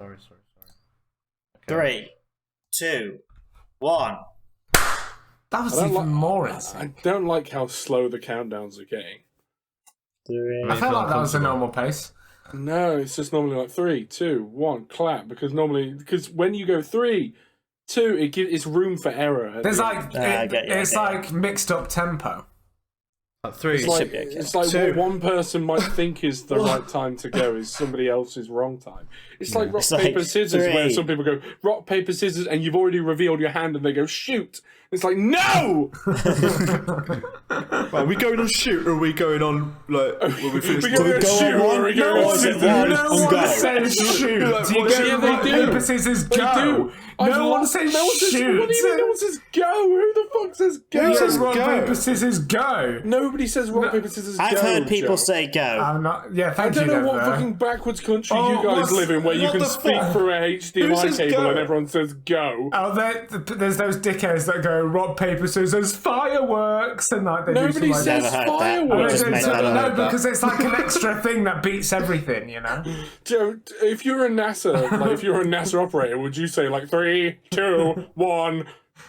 Sorry. Okay. 3, 2, 1. That was even more insane. I don't like how slow the countdowns are getting. I felt like that was a normal pace. No, it's just normally like 3, 2, 1, clap. Because when you go 3, 2, it's room for error. There's like mixed up tempo. Like 3. It's like what one person might think is the right time to go is somebody else's wrong time. It's like rock, paper, scissors, where some people go rock, paper, scissors, and you've already revealed your hand and they go shoot. It's like, no! Are we going on shoot or are we going on, like, when we finish? We're going on shoot or are we going on scissors? No one says shoot. You go rock, paper, scissors, go. No one says shoot. What do you mean no one says go? Who the fuck says go? Who says rock, paper, scissors, go? Nobody says rock, paper, scissors, go. I've heard people say go. I'm not. Yeah, thank I you. don't know what fucking backwards country you guys live in where you can speak through a HDMI cable and everyone says go. Oh, there's those dickheads that go rock, paper, scissors, fireworks, and like they Nobody do says fireworks. No, because it's like an extra thing that beats everything, you know. Joe, if you're a NASA operator, would you say like 3, 2, 1,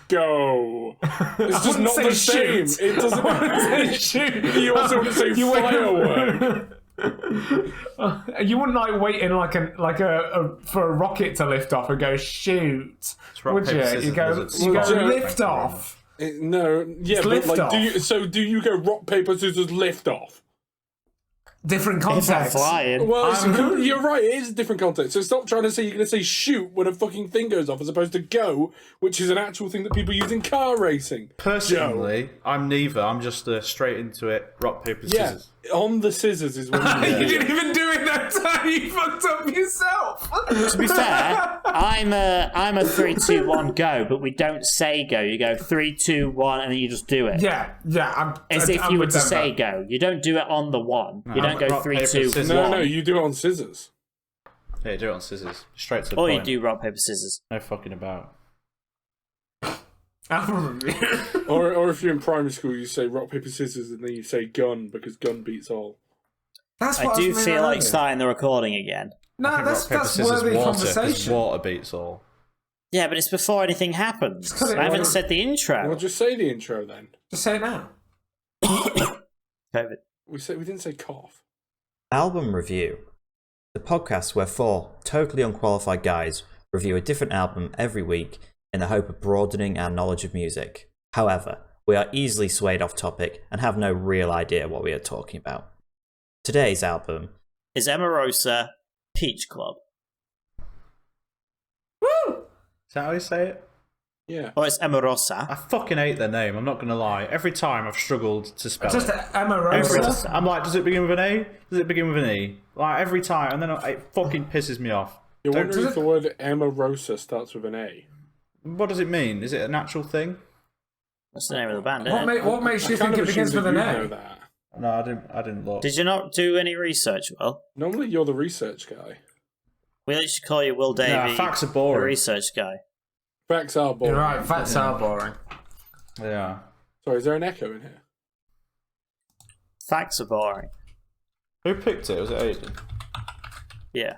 go? It's just not the same. Shoot. It doesn't. Shoot. You also wouldn't say firework. You wouldn't like wait in like for a rocket to lift off and go shoot, would you? You go lift off. No, yeah, it's but lift off. do you go rock, paper, scissors, lift off? Different context. Flying. Well, you're right, it is a different context. So stop trying to say you're going to say shoot when a fucking thing goes off as opposed to go, which is an actual thing that people use in car racing. Personally, I'm neither. I'm just straight into it. Rock, paper, scissors. On the scissors is when you didn't even do it that time. You fucked up yourself. To be fair, I'm a 3, 2, 1 go, but we don't say go. You go 3, 2, 1, and then you just do it. Yeah. As if you were to say go. You don't do it on the 1. You don't go 3, 2, 1. No, you do it on scissors. Yeah, you do it on scissors. Straight to the or point. you do rock, paper, scissors. No fucking about. or if you're in primary school, you say rock, paper, scissors, and then you say gun because gun beats all. I do feel like starting the recording again. No, that's worthy conversation. Water beats all. Yeah, but it's before anything happens. I haven't said the intro. Well, just say the intro then. Just say it now. COVID. We didn't say cough. Album Review. The podcast where 4 totally unqualified guys review a different album every week in the hope of broadening our knowledge of music. However, we are easily swayed off topic and have no real idea what we are talking about. Today's album is Emarosa Peach Club. Woo! Is that how you say it? Yeah. Or it's Emarosa. I fucking hate their name, I'm not going to lie. Every time I've struggled to spell Just it. Emarosa? I'm like, does it begin with an A? Does it begin with an E? Like, every time, and then it fucking pisses me off. You're wondering if the word Emarosa starts with an A. What does it mean? Is it an actual thing? That's the name of the band, isn't it? What makes you think it begins with an A? No, I didn't look. Did you not do any research, Will? Normally you're the research guy. We like to call you Will Davey. Nah, facts are boring. The research guy. Facts are boring. You're right, facts are boring. Yeah. Sorry, is there an echo in here? Facts are boring. Who picked it? Was it Aiden? Yeah.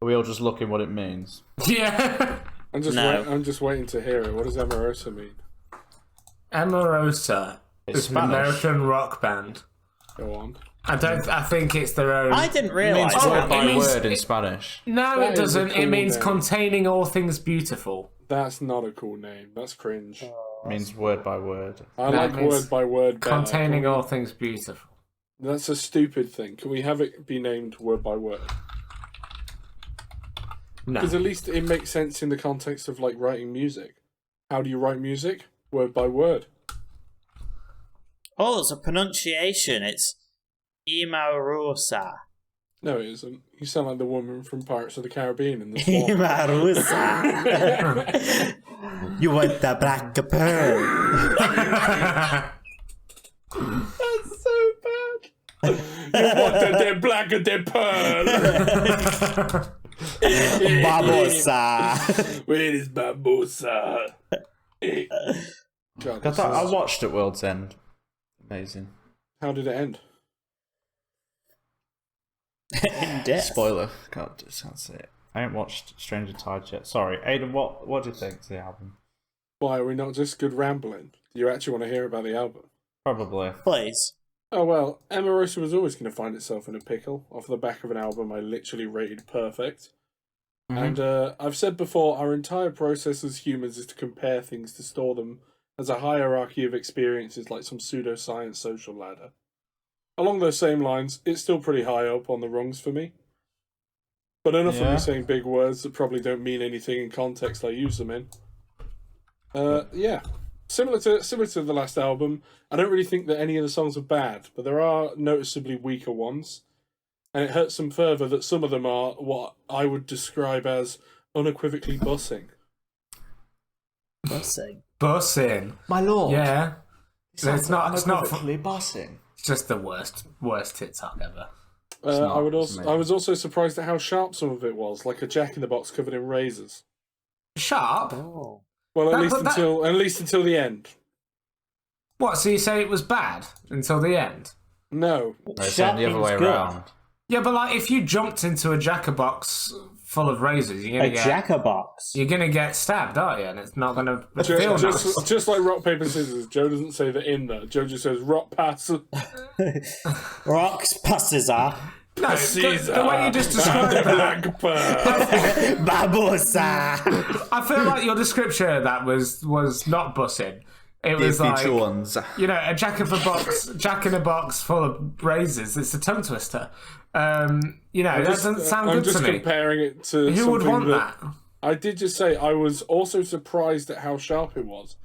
Are we all just looking what it means? Yeah. I'm just waiting to hear it. What does Emarosa mean? Emarosa is an American rock band. Go on. I think it's their own. I didn't realise. It means word by word in Spanish. No, it doesn't. It means containing all things beautiful. That's not a cool name. That's cringe. It means word by word. I like word by word better. Containing all things beautiful. That's a stupid thing. Can we have it be named word by word? No. Because at least it makes sense in the context of like writing music. How do you write music? Word by word. Oh, it's a pronunciation. It's Emarosa. No, it isn't. You sound like the woman from Pirates of the Caribbean in the swamp. Emarosa. You want the black pearl. That's so bad. You wanted the black and the pearl. Babosa. Where is Babosa? God, I watched at World's End. Amazing. How did it end? In depth. Spoiler. Can't say it. I haven't watched Stranger Tides yet. Sorry, Aidan. What do you think of the album? Why are we not just good rambling? Do you actually want to hear about the album? Probably. Please. Oh well, Emarosa was always going to find itself in a pickle off the back of an album I literally rated perfect. And I've said before, our entire process as humans is to compare things, to store them as a hierarchy of experiences, like some pseudoscience social ladder. Along those same lines, it's still pretty high up on the rungs for me. But enough of me saying big words that probably don't mean anything in context I use them in. Yeah. Similar to the last album, I don't really think that any of the songs are bad, but there are noticeably weaker ones. And it hurts them further that some of them are what I would describe as unequivocally bussing. Bussing. My lord. Yeah. It's not bussing. It's just the worst TikTok ever. I was also surprised at how sharp some of it was, like a Jack-in-the-Box covered in razors. Sharp? Oh. Well, at least until the end. What? So you say it was bad until the end? No. It's the other way around. Yeah, but like if you jumped into a Jack-in-the-Box full of razors, you're gonna get stabbed, aren't you? And it's not gonna feel nice. Just like rock paper scissors. Joe doesn't say the in there. Joe just says rock pass. Rocks passes are. No, the way you just described that. Babosa. I feel like your description of that was not bussing. It was like, ones. you know, a Jack in a box full of razors. It's a tongue twister. You know, that doesn't sound good to me. I'm just comparing it to who would want that? I did just say I was also surprised at how sharp it was.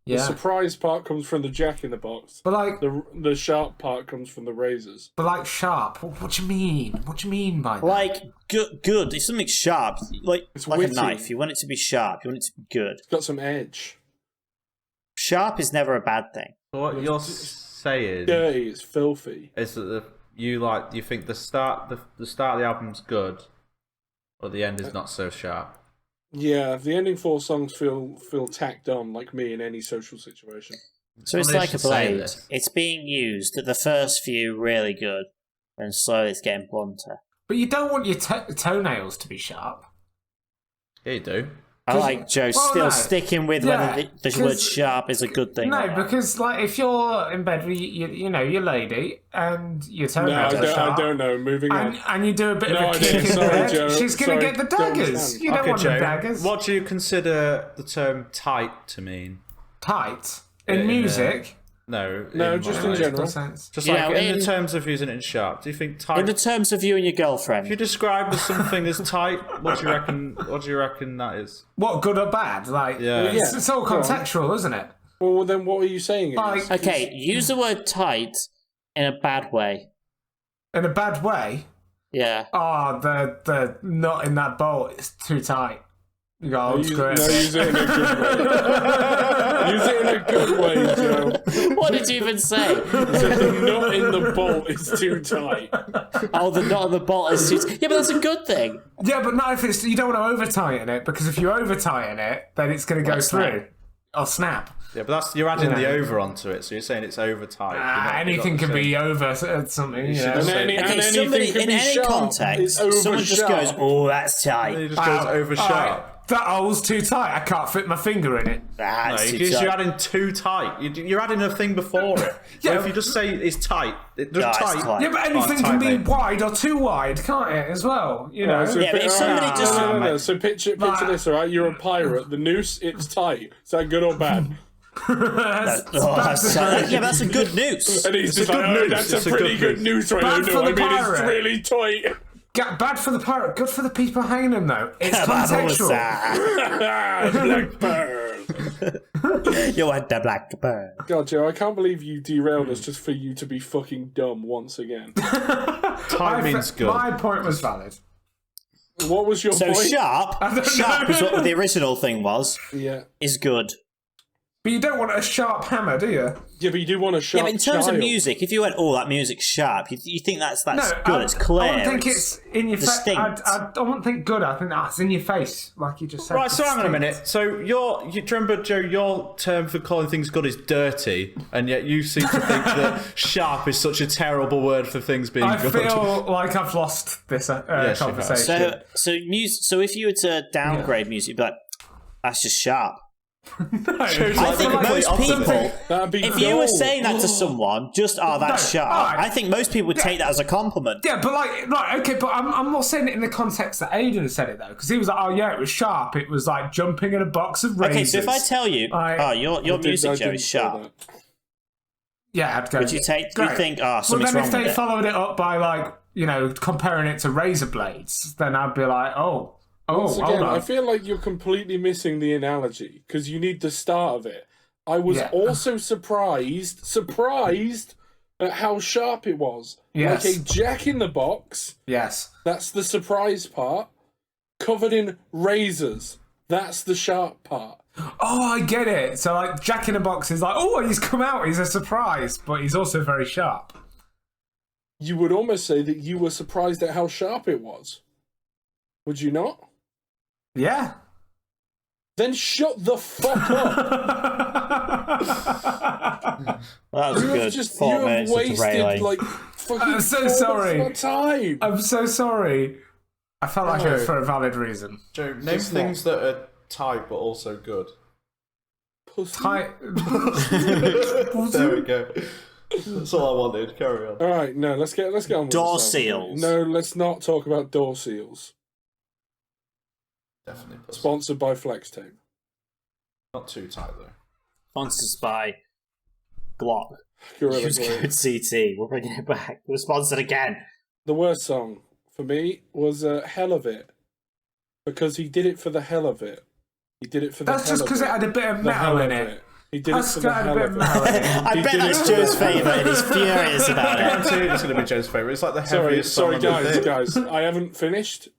Yeah. The surprise part comes from the Jack in the Box. But like the sharp part comes from the razors. But like sharp, what do you mean? What do you mean by that? Like good. If something's sharp, like witty. a knife, you want it to be sharp. You want it to be good. It's got some edge. Sharp is never a bad thing. What you're saying? Dirty. It's filthy. Is that you think the start of the album's good, but the end is not so sharp? Yeah, the ending 4 songs feel tacked on, like me in any social situation. So it's like a blade. It's being used at the first few really good, and slowly it's getting blunter. But you don't want your toenails to be sharp. Yeah, you do. I like Joe sticking with whether the word sharp is a good thing. No, because like if you're in bed with your lady and your toenails are sharp, I don't know. Moving on. And you do a bit of a kick in bed, Joe. she's going to get the daggers. You don't want the daggers. What do you consider the term tight to mean? Tight? In music? No, just in general. Just like in the terms of using it in sharp. Do you think tight? In the terms of you and your girlfriend. If you describe something as tight, what do you reckon that is? What, good or bad? Like, it's all contextual, isn't it? Well, then what are you saying? Okay, use the word tight in a bad way. In a bad way? Yeah. Oh, the nut in that bolt is too tight. You got use it in a good way. Use it in a good way, Joe. What did you even say? The nut in the bolt is too tight. Oh, the nut in the bolt is too tight. Yeah, but that's a good thing. Yeah, but not if it's... You don't want to over-tighten it, because if you over-tighten it, then it's going to go through. Or snap. Yeah, but you're adding the over onto it, so you're saying it's over tight. Anything can be over something. In any context, someone just goes, "Oh, that's tight." It just goes over sharp. That hole's too tight. I can't fit my finger in it. Because you're adding too tight. You're adding a thing before it. So if you just say it's tight, it's tight. Yeah, but anything can be wide or too wide, can't it? As well, you know. So yeah, but if somebody just So picture this, all right? You're a pirate. The noose, it's tight. Is that good or bad? That's a good noose. And he's just like, that's a pretty good noose right there. No, I mean, it's really tight. Bad for the pirate, good for the people hanging him though. It's contextual. Blackbird. You want the blackbird. God, Joe, I can't believe you derailed us just for you to be fucking dumb once again. Tight means good. My point was valid. What was your point? So sharp is what the original thing was. Yeah. Is good. But you don't want a sharp hammer, do you? Yeah, but you do want a sharp. Yeah, but in terms child. of music, if you went, "Oh, that music's sharp," you think that's No, good. It's clear. I wouldn't think it's in your face. distinct. I wouldn't think good. I think it's in your face, like you just said. Right, so hang on a Distinct. minute. So do you remember, Joe, your term for calling things good is dirty, and yet you seem to think that sharp is such a terrible word for things being I good. feel like I've lost this Yes, you have. conversation. So if you were to downgrade music, you'd be like, "That's just sharp." I think like most people, That'd be if you were dull. saying that to someone, just that's sharp. alright. I think most people would take that as a compliment. Yeah, but okay, but I'm not saying it in the context that Aidan said it though, because he was like, oh yeah, it was sharp. It was like jumping in a box of razors. Okay, so if I tell you, your music, Joe, is sharp, yeah, I'd go. would you take? Do you great. think, Well, something's then wrong if with they it? followed it up by comparing it to razor blades, then I'd be like, Once hold again, on. I feel like you're completely missing the analogy because you need the start of it. I was also surprised at how sharp it was. Yes. Like a jack in the box. Yes. That's the surprise part. Covered in razors. That's the sharp part. Oh, I get it. So like Jack in a Box is like, oh, he's come out. He's a surprise, but he's also very sharp. You would almost say that you were surprised at how sharp it was. Would you not? Yeah. Then shut the fuck up. That was a good 4 you have minutes of wasted derailing. like fucking I'm so 4 months sorry. of my time. I'm so sorry. I felt like it was for a valid reason. Joe, name things that are tight but also good. Pussy. Tight. There we go. That's all I wanted. Carry on. All right, no, let's get on with Door this. seals. No, let's not talk about door seals. Definitely. Pussy. Sponsored by Flex Tape. Not too tight though. Sponsored by Glock. Gorilla Use Glue. code CT. We're bringing it back. We're sponsored again. The worst song for me was Hell of It. Because he did it for the hell of it. He did it for the That's hell just of because it had a bit of The hell metal in of it. He did That's it for the got a hell bit of of it. metal in it. I bet that's Joe's favourite and he's furious about it. Guaranteed it's going to be Joe's favourite. It's like the Sorry, heaviest song on the guys, thing. I haven't finished.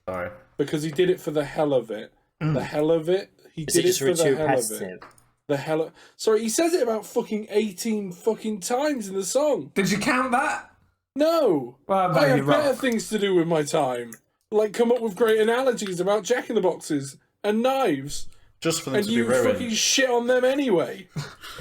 Sorry. Because he did it for the hell of it. The hell of it. He Is did it just it for too the hell of it. repetitive? The hell of... Sorry, he says it about fucking 18 fucking times in the song. Did you count that? No. Well, no, I have you're better wrong. things to do with my time. Like come up with great analogies about jack-in-the-boxes and knives. Just for them And to be you ruined. fucking shit on them anyway.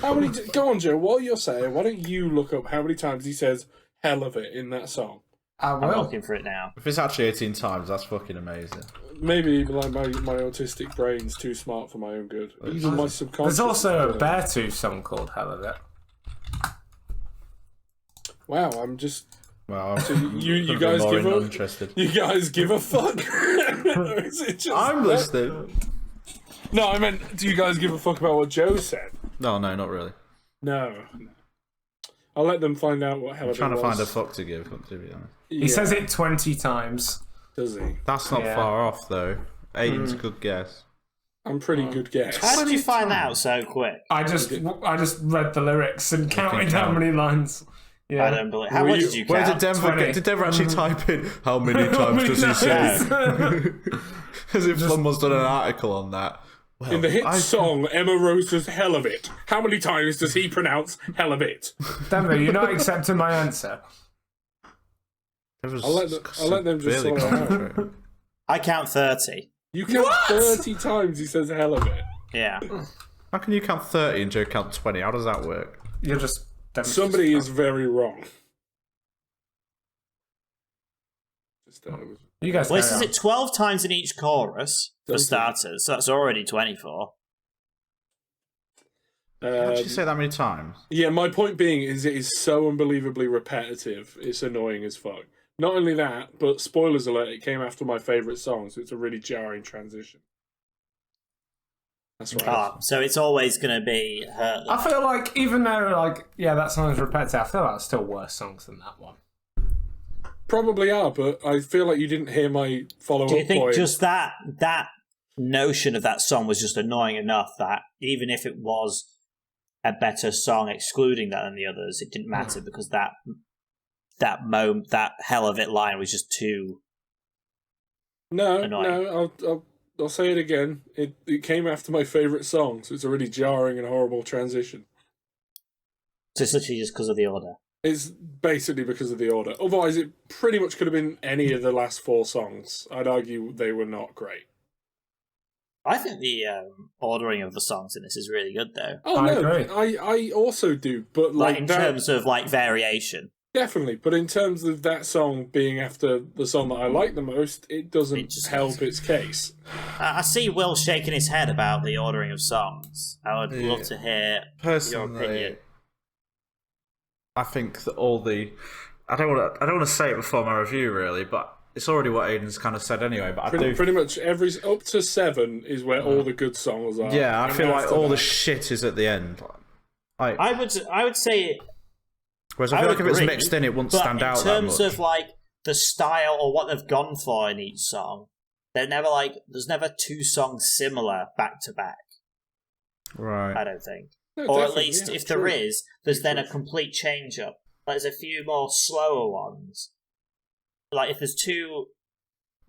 How many... Go on, Joe, while you're saying, why don't you look up how many times he says hell of it in that song? I I'm will. looking for it now. If it's actually 18 times, that's fucking amazing. Maybe like my autistic brain's too smart for my own good. Even my subconscious. There's also a is- Beartooth song called Hell of It. Wow, I'm just... Well, You guys give a... interested. You guys give a fuck? Is it just... I'm listening. No, I meant, do you guys give a fuck about what Joe said? No, not really. No. I'll let them find out what hell I'm of it trying to find a was. fuck to give, to be honest. He says it 20 times. Does he? That's not Yeah. far off, though. Aiden's a good guess. I'm pretty good guess. How did you find that out so quick? I just read the lyrics and counted how count. many lines. Yeah. I don't believe. How Were much you- did you Where count? did Denver 20. did Denver actually type in how many times many does he say? times? As if someone's done an article on that. Well, In the hit song Emarosa's Hell of It, how many times does he pronounce hell of it? Denver, you're not accepting my answer. I'll let them just sort it out. I count 30. You count 30 times he says hell of it. Yeah. How can you count 30 and Joe count 20? How does that work? You're just... Somebody is very wrong. Just, You guys Well, it carry says on. it 12 times in each chorus for Does it? starters, so that's already 24. How did you say that many times? Yeah, my point being is it is so unbelievably repetitive. It's annoying as fuck. Not only that, but spoilers alert, it came after my favourite song, so it's a really jarring transition. That's right. So it's always going to be Hurt. I feel like, even though, that song's repetitive, I feel like it's still worse songs than that one. Probably are, but I feel like you didn't hear my follow-up Do you think point. just that notion of that song was just annoying enough that even if it was a better song excluding that than the others, it didn't matter because that hell of it line was just too No, annoying. no, I'll say it again. It came after my favourite song, so it's a really jarring and horrible transition. So it's literally just because of the order. It's basically because of the order. Otherwise, it pretty much could have been any of the last 4 songs. I'd argue they were not great. I think the ordering of the songs in this is really good, though. Oh, I no, agree. I also do, but Like in terms of like variation. Definitely, but in terms of that song being after the song that I like the most, it doesn't help its case. I see Will shaking his head about the ordering of songs. I would love to hear your opinion. I think that all the... I don't want to say it before my review, really, but it's already what Aidan's kind of said anyway. But pretty much up to 7 is where all the good songs are. Yeah, I feel like all the shit is at the end. I would say. Whereas I feel like if it's mixed in, it wouldn't stand out that much. In terms of like the style or what they've gone for in each song, there's never 2 songs similar back to back. Right. I don't think. No, or at least if there is, there's then a complete change up. Like, there's a few more slower ones. Like if there's 2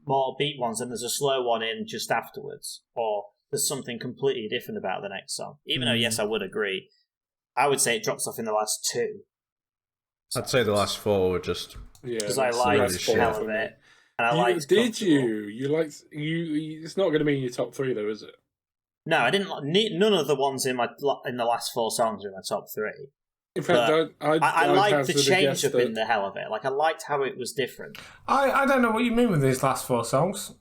more beat ones, then there's a slow one in just afterwards, or there's something completely different about the next song. Even though, yes, I would agree, I would say it drops off in the last 2. I'd say the last 4 were just because I liked Hell of It, and I liked. Did you? You liked you? It's not going to be in your top 3 though, is it? No, I didn't. None of the ones in the last 4 songs are in my top 3. In fact, I liked the change up in the Hell of It. Like I liked how it was different. I don't know what you mean with these last 4 songs.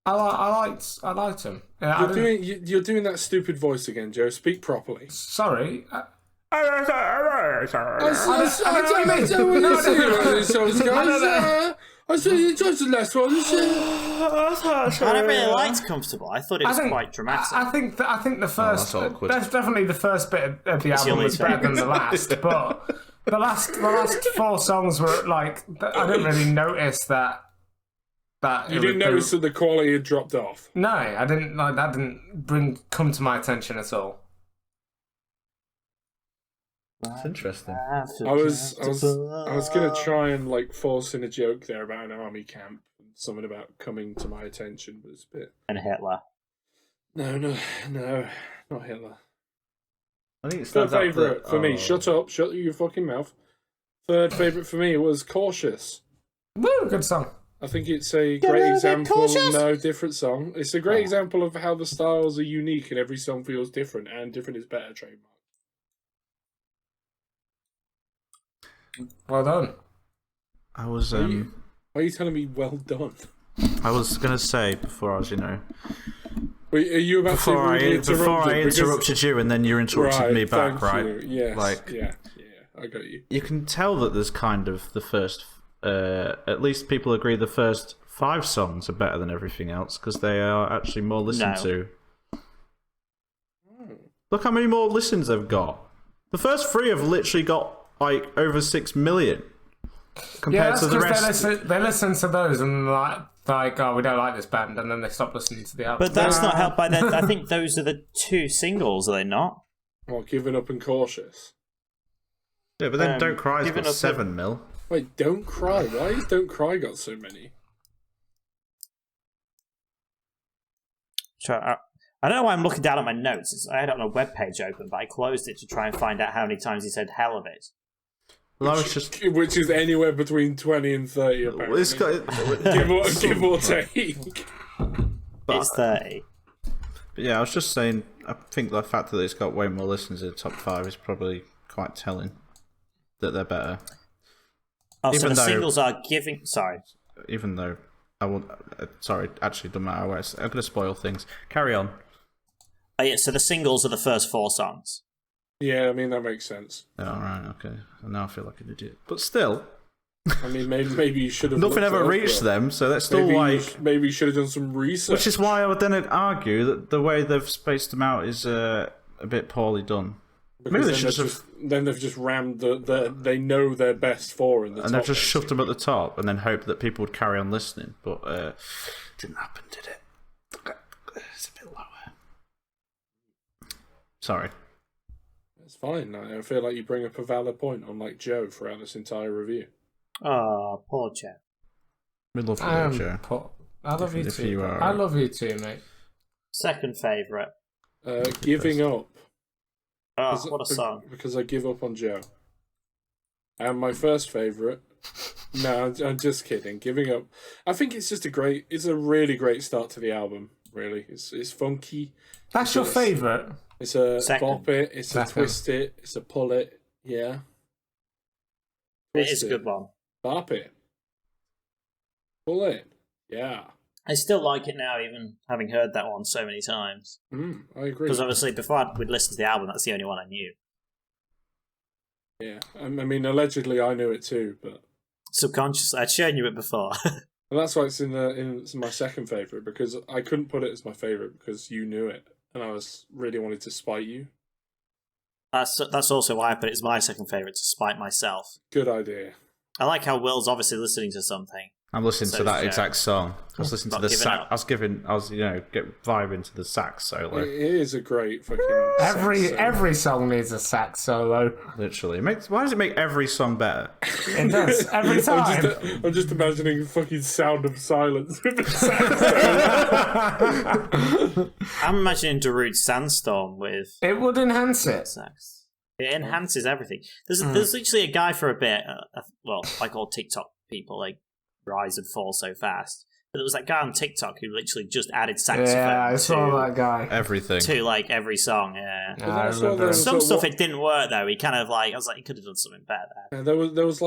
I liked them. You're doing that stupid voice again, Joe. Speak properly. Sorry. I said you enjoyed the last one. I don't really liked Comfortable. I thought it was quite dramatic. I think the first, definitely the first bit of the album was better than the last, but the last 4 songs were like, I didn't really notice that. You didn't notice that the quality had dropped off. No, I didn't. Like that didn't come to my attention at all. That's interesting. I was gonna try and like force in a joke there about an army camp, something about coming to my attention, but it's a bit. And Hitler. No, not Hitler. I think it's third favourite for me. Shut up! Shut your fucking mouth. Third favourite for me was Cautious. Woo, good song. I think it's a great example. No, different song. It's a great example of how the styles are unique and every song feels different, and different is better trademark. Well done. I was. Why are you telling me well done? I was gonna say before I was, Wait, are you about before I interrupted you, and then you interrupted me back, right? Yes. Like, yeah, I got you. You can tell that there's kind of the first. At least people agree the first 5 songs are better than everything else because they are actually more listened to. Look how many more listens they've got. The first 3 have literally got like over 6 million compared to the rest. They listen to those and like, oh, we don't like this band, and then they stop listening to the album. But that's not helped by that. I think those are the 2 singles, are they not? What, Giving Up and Cautious? Yeah, but then Don't Cry's got 7 mil. Wait, Don't Cry. Why has Don't Cry got so many? I don't know why I'm looking down at my notes. I had it on a webpage open, but I closed it to try and find out how many times he said "hell of it." Well, which is anywhere between 20 and 30, apparently. Give or take. It's 30. But yeah, I was just saying, I think the fact that it's got way more listeners in the top 5 is probably quite telling that they're better. Oh, so the singles are giving... Sorry. Even though I won't... sorry, actually, doesn't matter. I'm going to spoil things. Carry on. Oh, yeah, so the singles are the first 4 songs. Yeah, I mean, that makes sense. Oh, right, okay. Now I feel like an idiot. But still... I mean, maybe you should have... Nothing ever reached them, so that's still maybe you should have done some research. Which is why I would then argue that the way they've spaced them out is a bit poorly done. Maybe then they've just rammed they know their best 4 in the top. And they've just shoved them at the top and then hoped that people would carry on listening. But it didn't happen, did it? It's a bit lower. Sorry. It's fine. I feel like you bring up a valid point, unlike Joe, throughout this entire review. Oh, poor Joe. We love you, Joe. I love you too. I love you too, mate. Second favourite. Giving Up. Oh, what a song. Because I give up on Joe. And my first favourite. No, I'm just kidding. Giving Up. I think it's just it's a really great start to the album, really. It's funky. That's your favourite? It's a Second. bop it, it's a twist it, it's a pull it, yeah. It is a good one. Bop it. Pull it, yeah. I still like it now, even having heard that one so many times. I agree. Because obviously, before we'd listened to the album, that's the only one I knew. Yeah, I mean, allegedly I knew it too, but Subconsciously, I'd shown you it before. and that's why it's in my second favourite, because I couldn't put it as my favourite because you knew it, and I really wanted to spite you. That's also why I put it as my second favourite, to spite myself. Good idea. I like how Will's obviously listening to something. I'm listening to that exact song. I was listening to the sax. I was vibing to the sax solo. It is a great fucking Every song needs a sax solo. Literally, why does it make every song better? It does every time. I'm just imagining fucking Sound of Silence with the sax. I'm imagining Darude's Sandstorm with It would enhance it. sax. It enhances everything. There's literally a guy for a bit. Like all TikTok people, like rise and fall so fast. But there was that guy on TikTok who literally just added saxophone. Yeah, I saw that guy. Everything. To like every song, yeah. I remember. Some stuff it didn't work though. He kind of I was like, he could have done something better. Yeah, there was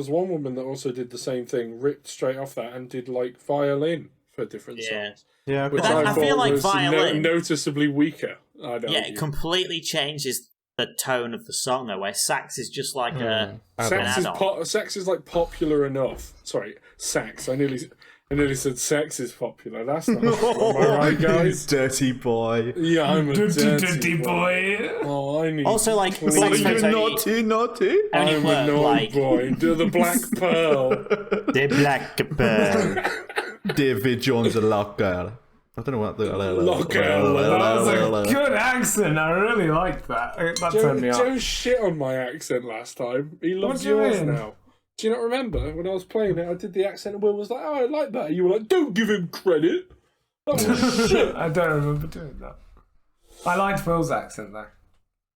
one woman that also did the same thing, ripped straight off that and did like violin for different songs. Yeah, which I feel like was violin noticeably weaker. It completely changes the tone of the song though, where sax is just like an add-on. Sax is like popular enough. Sorry, sax. I nearly said sex is popular. That's not am I right, guys? Dirty boy. Yeah, I'm a dirty boy. Oh, I need. Also, like, You naughty. Only I'm work, a naughty like boy. Do the black pearl. the black pearl. David Jones a lock girl. I don't know what the Lock girl. That was a good accent. I really liked that. That turned me Joe on. shit on my accent last time. He loves do you yours mean? now. Do you not remember when I was playing it? I did the accent and Will was like, "Oh, I like that." And you were like, "Don't give him credit." That was shit. I don't remember doing that. I liked Will's accent though.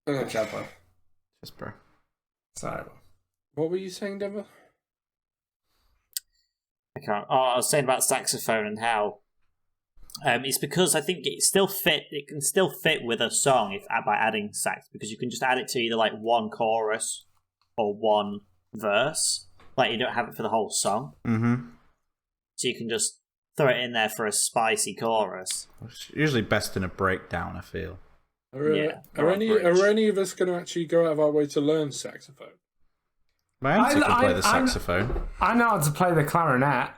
Good job, Will. Yes, bro. Sorry. What were you saying, Deborah? I can't. Oh, I was saying about saxophone and how it's because I think it can still fit with a song by adding sax, because you can just add it to either like one chorus or one verse. Like you don't have it for the whole song. Mm-hmm. So you can just throw it in there for a spicy chorus. It's usually best in a breakdown, I feel. Are any of us going to actually go out of our way to learn saxophone? My auntie can play the saxophone. I know how to play the clarinet.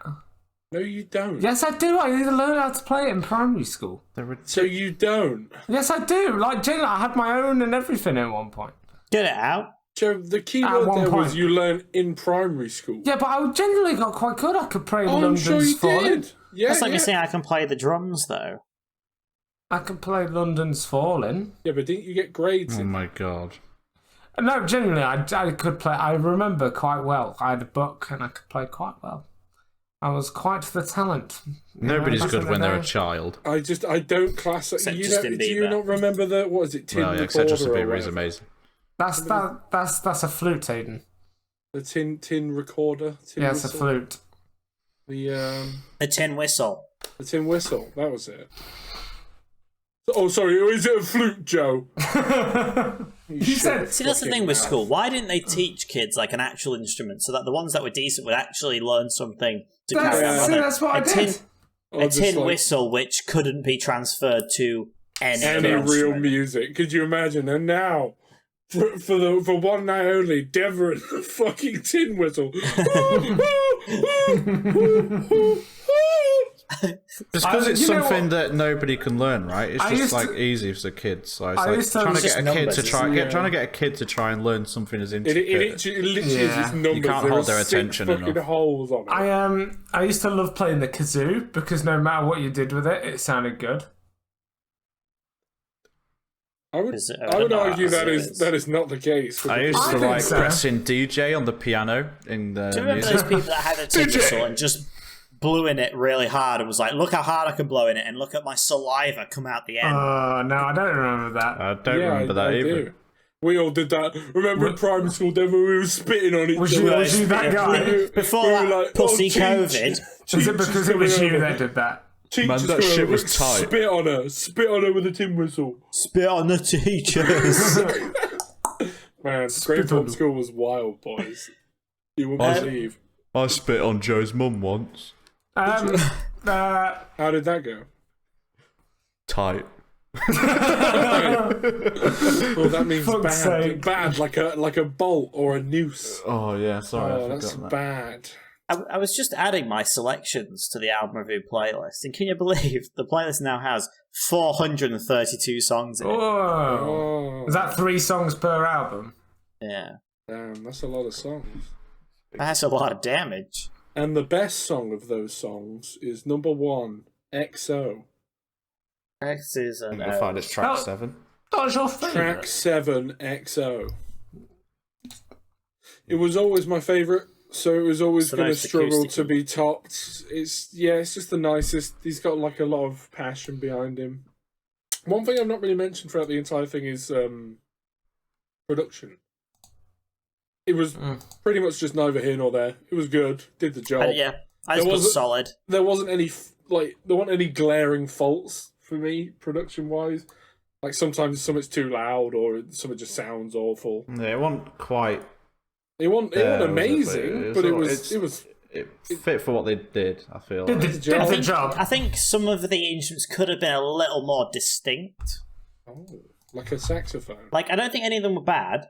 No, you don't. Yes, I do. I need to learn how to play it in primary school. So you don't? Yes, I do. Like, genuinely, I had my own and everything at one point. Get it out. Joe, the key word there was you learn in primary school. Yeah, but I genuinely got quite good. I could play I'm sure you Falling. did. Yeah, That's like me saying I can play the drums though. I could play London's Falling. Yeah, but didn't you get grades Oh in my god. No, genuinely, I could play. I remember quite well. I had a book and I could play quite well. I was quite the talent. Nobody's good when they're a child. I don't class it. Except Do Justin you Bieber. not remember the, what is it, tin Well, yeah, recorder except Justin or Bieber is whatever? amazing. That's a flute, Aiden. The tin recorder. Tin Yeah, it's a whistle? flute. A tin whistle. The tin whistle. That was it. Oh, sorry. Is it a flute, Joe? You said. See, that's the thing with school. Why didn't they teach kids like an actual instrument so that the ones that were decent would actually learn something to carry on? That's what I did. A tin whistle which couldn't be transferred to any real instrument. music. Could you imagine? And now, for one night only, Deborah and the fucking tin whistle. Just because it's something that nobody can learn, right? It's just like easy for the kids. So it's like trying to get a kid to get a kid to try and learn something as intricate. It literally is just numbers. You can't hold their attention enough. Holes on it. I used to love playing the kazoo because no matter what you did with it, it sounded good. I would argue that is not the case. I used to like pressing DJ on the piano in the Do you remember music. those people that had a tin whistle and just blew in it really hard and was like, look how hard I can blow in it, and look at my saliva come out the end. No, I don't remember that. I don't remember that either. Do. We all did that. Remember in primary school, then we were spitting on each other. Was you that guy? Before that like, pussy COVID. Was it because it was you that did that? Man, that shit was tight. Spit on her with a tin whistle. Spit on the teachers. Man, Great Pop School was wild, boys. You wouldn't believe. I spit on Joe's mum once. How did that go? Tight. Well, that means bad, like a bolt or a noose. Oh yeah, sorry, I forgot that's that. bad. I was just adding my selections to the album review playlist, and can you believe the playlist now has 432 songs in it? Oh. Is that 3 songs per album? Yeah. Damn, that's a lot of songs. That's a lot of damage. And the best song of those songs is number 1, XO. X is I'm gonna find it's track 7. That was your favourite. Track 7, XO. It was always my favourite, so it was always going to struggle to be topped. It's just the nicest. He's got like a lot of passion behind him. One thing I've not really mentioned throughout the entire thing is production. It was pretty much just neither here nor there. It was good, did the job. I just was solid. There wasn't any glaring faults for me, production-wise. Like, sometimes something's too loud or something just sounds awful. Yeah, it wasn't quite... It wasn't amazing, but it was... It fit for what they did, I feel. Did the job. I think some of the instruments could have been a little more distinct. Oh, like a saxophone. Like, I don't think any of them were bad.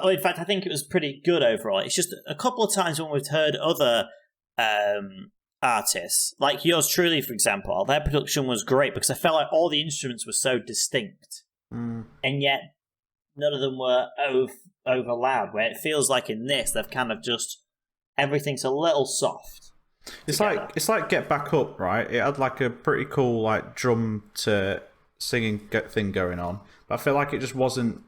In fact, I think it was pretty good overall. It's just a couple of times when we've heard other... artists, like yours truly, for example, their production was great because I felt like all the instruments were so distinct, and yet none of them were over loud. Where it feels like in this, they've kind of just everything's a little soft. It's like Get Back Up, right? It had like a pretty cool like drum to singing thing going on, but I feel like it just wasn't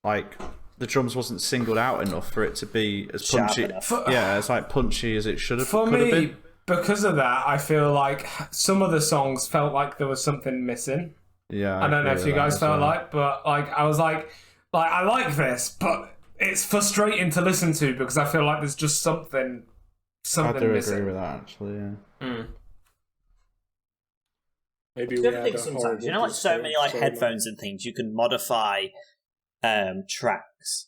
like the drums wasn't singled out enough for it to be as punchy. Yeah, it's like punchy as it should have. For me. Because of that, I feel like some of the songs felt like there was something missing. Yeah, I don't know if you guys felt like, but like I was like I like this, but it's frustrating to listen to because I feel like there's just something I do missing. agree with that, actually. Yeah. Maybe we had sometimes, you know, like so many like headphones and things, you can modify tracks.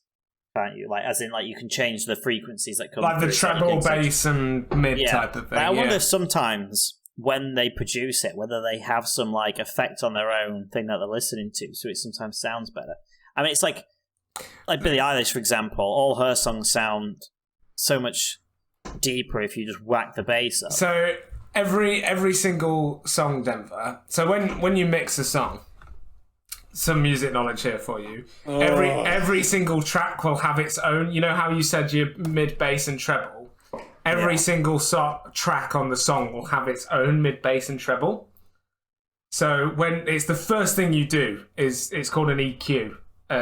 Can't you? Like, as in, like, you can change the frequencies that come. Like the treble, bass, and mid type of thing. But I wonder sometimes when they produce it, whether they have some like effect on their own thing that they're listening to, so it sometimes sounds better. I mean, it's like Billie Eilish, for example. All her songs sound so much deeper if you just whack the bass up. So every single song, Denver. So when you mix a song. Some music knowledge here for you. Every single track will have its own. You know how you said your mid, bass, and treble. Every single track on the song will have its own mid, bass, and treble. So when it's the first thing you do it's called an EQ,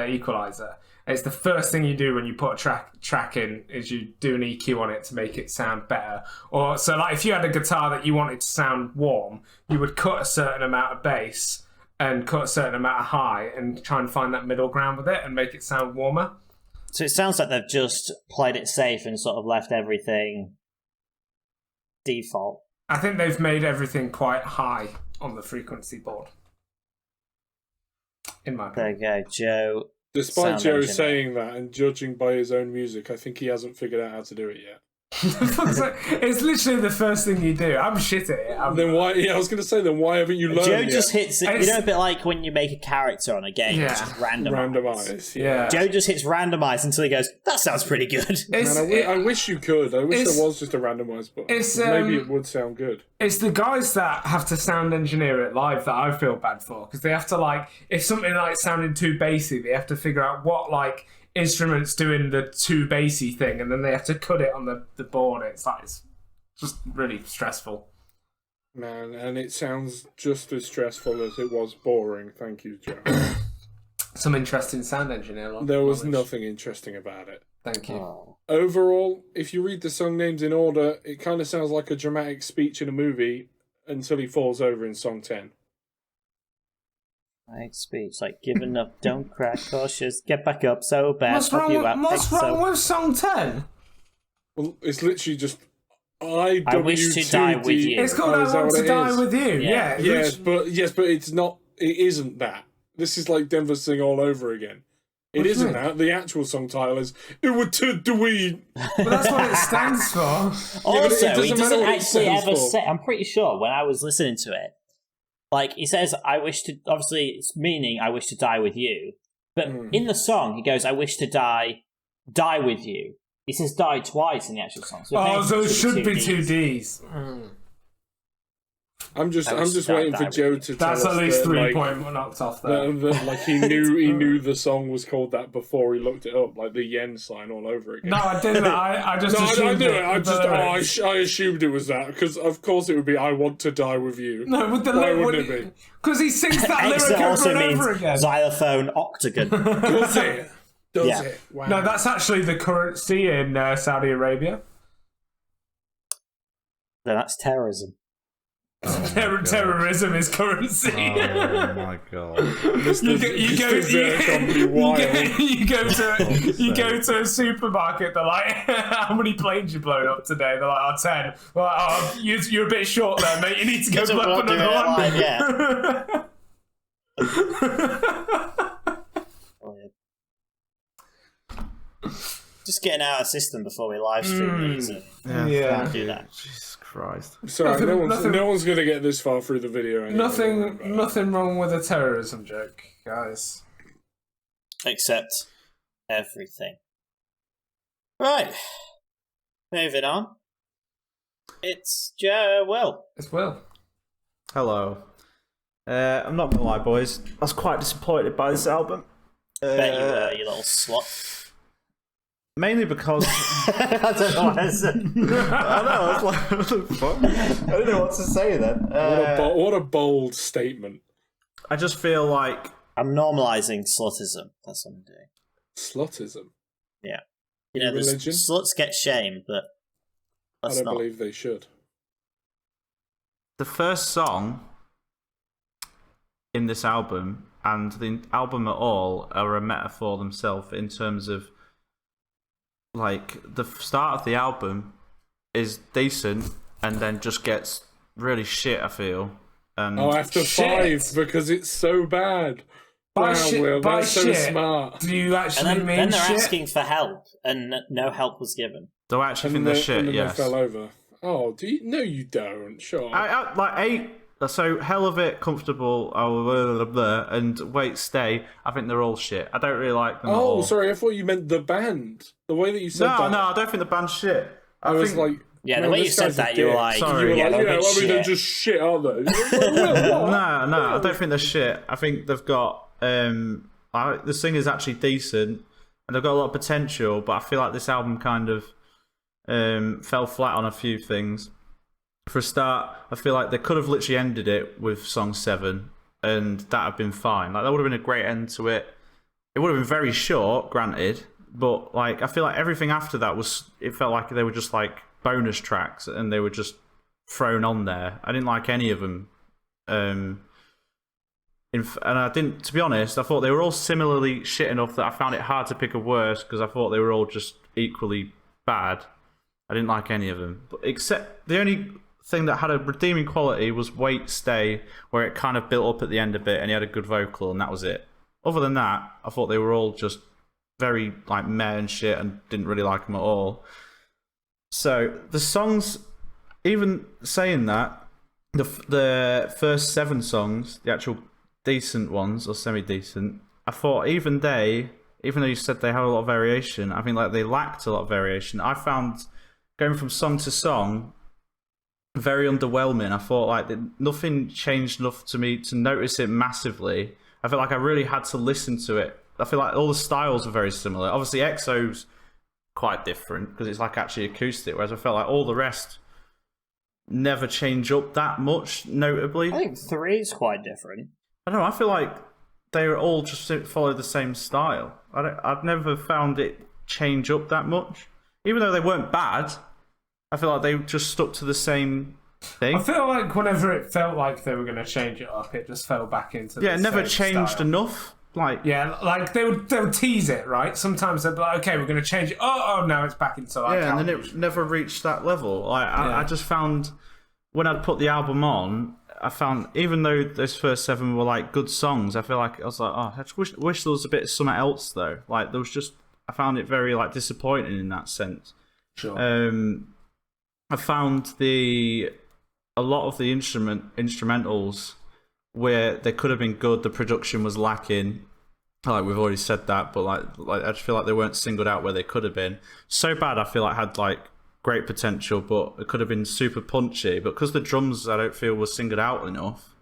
equalizer. It's the first thing you do when you put a track in is you do an EQ on it to make it sound better. Or so like if you had a guitar that you wanted to sound warm, you would cut a certain amount of bass and cut a certain amount of high and try and find that middle ground with it and make it sound warmer. So it sounds like they've just played it safe and sort of left everything default. I think they've made everything quite high on the frequency board. In my opinion. There you go, Joe. Despite Joe saying that and judging by his own music, I think he hasn't figured out how to do it yet. It's literally the first thing you do. I'm shit at it. Then why? Yeah, I was going to say. Then why haven't you learned? Joe just hits it. You know, a bit like when you make a character on a game, it's just randomized. Yeah. Joe just hits randomize until he goes, "That sounds pretty good." Man, I wish you could. I wish there was just a randomized button. Maybe it would sound good. It's the guys that have to sound engineer it live that I feel bad for because they have to like if something like sounded too bassy, they have to figure out what like. Instruments doing the too bassy thing and then they have to cut it on the board. It's just really stressful. Man, and it sounds just as stressful as it was boring. Thank you, Joe. Some interesting sound engineer. There was nothing interesting about it. Thank you. Oh. Overall, if you read the song names in order, it kind of sounds like a dramatic speech in a movie until he falls over in song 10. Right speech, like giving up, don't cry, cautious, get back up, so bad. What's wrong with song 10? Well, it's literally just I wish to die with you. It's called I Want to Die with You. Yeah. Yes, but it's not. It isn't that. This is like Denver Sing all over again. It isn't that. The actual song title is "It would to the weed." But that's what it stands for. Also, he doesn't actually ever say. I'm pretty sure when I was listening to it, like he says, "I wish to." Obviously, it's meaning "I wish to die with you." But in the song, he goes, "I wish to die with you." He says "die" twice in the actual song. So it should be two Ds. I'm just waiting for Joe to tell us. That's at least 3 like, point knocked off there. like he knew the song was called that before he looked it up, like the yen sign all over again. No, I didn't. I just assumed I assumed it was that because of course it would be "I want to die with you." No, with the why wouldn't it be? Because he sings that lyric over and over again. Xylophone octagon. Does it? Yeah. It? Wow. No, that's actually the currency in Saudi Arabia. Then that's terrorism. Terrorism is currency. Oh my god! You go to a supermarket. They're like, "How many planes you blown up today?" They're like, 10. Well, you're a bit short there, mate. You need to go blow up another one. Like, yeah. Just getting out of the system before we live stream these. Yeah. Do that. Jesus Christ! Sorry, no one's going to get this far through the video. Anyway. Nothing wrong with a terrorism joke, guys. Except everything. Right. Moving on. It's Will. It's Will. Hello. I'm not gonna lie, boys. I was quite disappointed by this album. Bet you were, you little slut. Mainly because I don't know what I said. I know. I was like, what the fuck? I don't know what to say then. What a bold statement. I just feel like I'm normalising slutism. That's what I'm doing. Slutism. Yeah. You know, religion? Sluts get shamed, but I don't believe they should. the first song in this album and the album at all are a metaphor themselves in terms of like the start of the album is decent and then just gets really shit, I feel. And after 5 because it's so bad. Wow, Will, that's so smart. Do you actually mean then they're shit? asking for help, and no help was given. do I actually think they're shit? And then Yes. they fell over. Oh, do you? No, you don't. Sure. I like 8. So Hell of It, Comfortable, and Wait Stay. I think they're all shit. I don't really like them at all. Oh, sorry. I thought you meant the band. The way that you said that. No, I don't think the band's shit. I was like, Yeah, man, the way you this said guy's a that, you were dick. like, Sorry. yeah, I mean, shit. they're just shit, aren't they? No, I don't think they're shit. I think they've got the singer's actually decent and they've got a lot of potential, but I feel like this album kind of fell flat on a few things. For a start, I feel like they could have literally ended it with song 7 and that would have been fine. Like that would have been a great end to it. It would have been very short, granted, but like I feel like everything after that it felt like they were just like bonus tracks and they were just thrown on there. I didn't like any of them. And I didn't, to be honest, I thought they were all similarly shit enough that I found it hard to pick a worst because I thought they were all just equally bad. I didn't like any of them. But except the only thing that had a redeeming quality was Wait Stay, where it kind of built up at the end a bit and he had a good vocal and that was it. Other than that, I thought they were all just very like meh and shit and didn't really like them at all. So the songs, even saying that, the first 7 songs, the actual decent ones or semi-decent, I thought even though you said they have a lot of variation, I think like they lacked a lot of variation. I found going from song to song very underwhelming. I thought like nothing changed enough to me to notice it massively. I felt like I really had to listen to it. I feel like all the styles are very similar. Obviously EXO's quite different because it's like actually acoustic, whereas I felt like all the rest never change up that much notably. I think 3 is quite different. I don't know, I feel like they all just follow the same style. I've never found it change up that much. Even though they weren't bad, I feel like they just stuck to the same thing. I feel like whenever it felt like they were going to change it up, it just fell back into Yeah, it the never same changed style. enough. Like, Yeah, like they would tease it, right? Sometimes they'd be like, okay, we're going to change it. Oh, no, it's back into like. yeah, and then it never reached that level. Like, I just found when I'd put the album on, I found even though those first 7 were like good songs, I feel like I was like, oh, I just wish there was a bit of something else though. Like there was just, I found it very like disappointing in that sense. Sure. I found a lot of the instrumentals where they could have been good, the production was lacking. Like we've already said that, but like I just feel like they weren't singled out where they could have been. So Bad, I feel like had like great potential, but it could have been super punchy. But because the drums, I don't feel was singled out enough.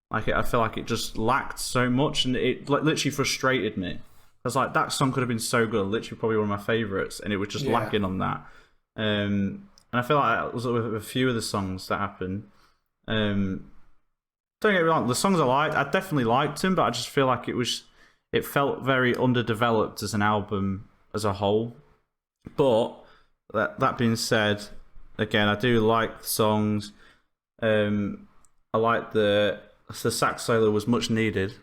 Like I feel like it just lacked so much, and it like literally frustrated me. I was like, that song could have been so good, literally probably one of my favorites, and it was just lacking on that. And I feel like that was with a few of the songs that happened. Don't get me wrong, the songs I definitely liked them, but I just feel like it felt very underdeveloped as an album as a whole. But that being said, again, I do like the songs. I like the sax solo was much needed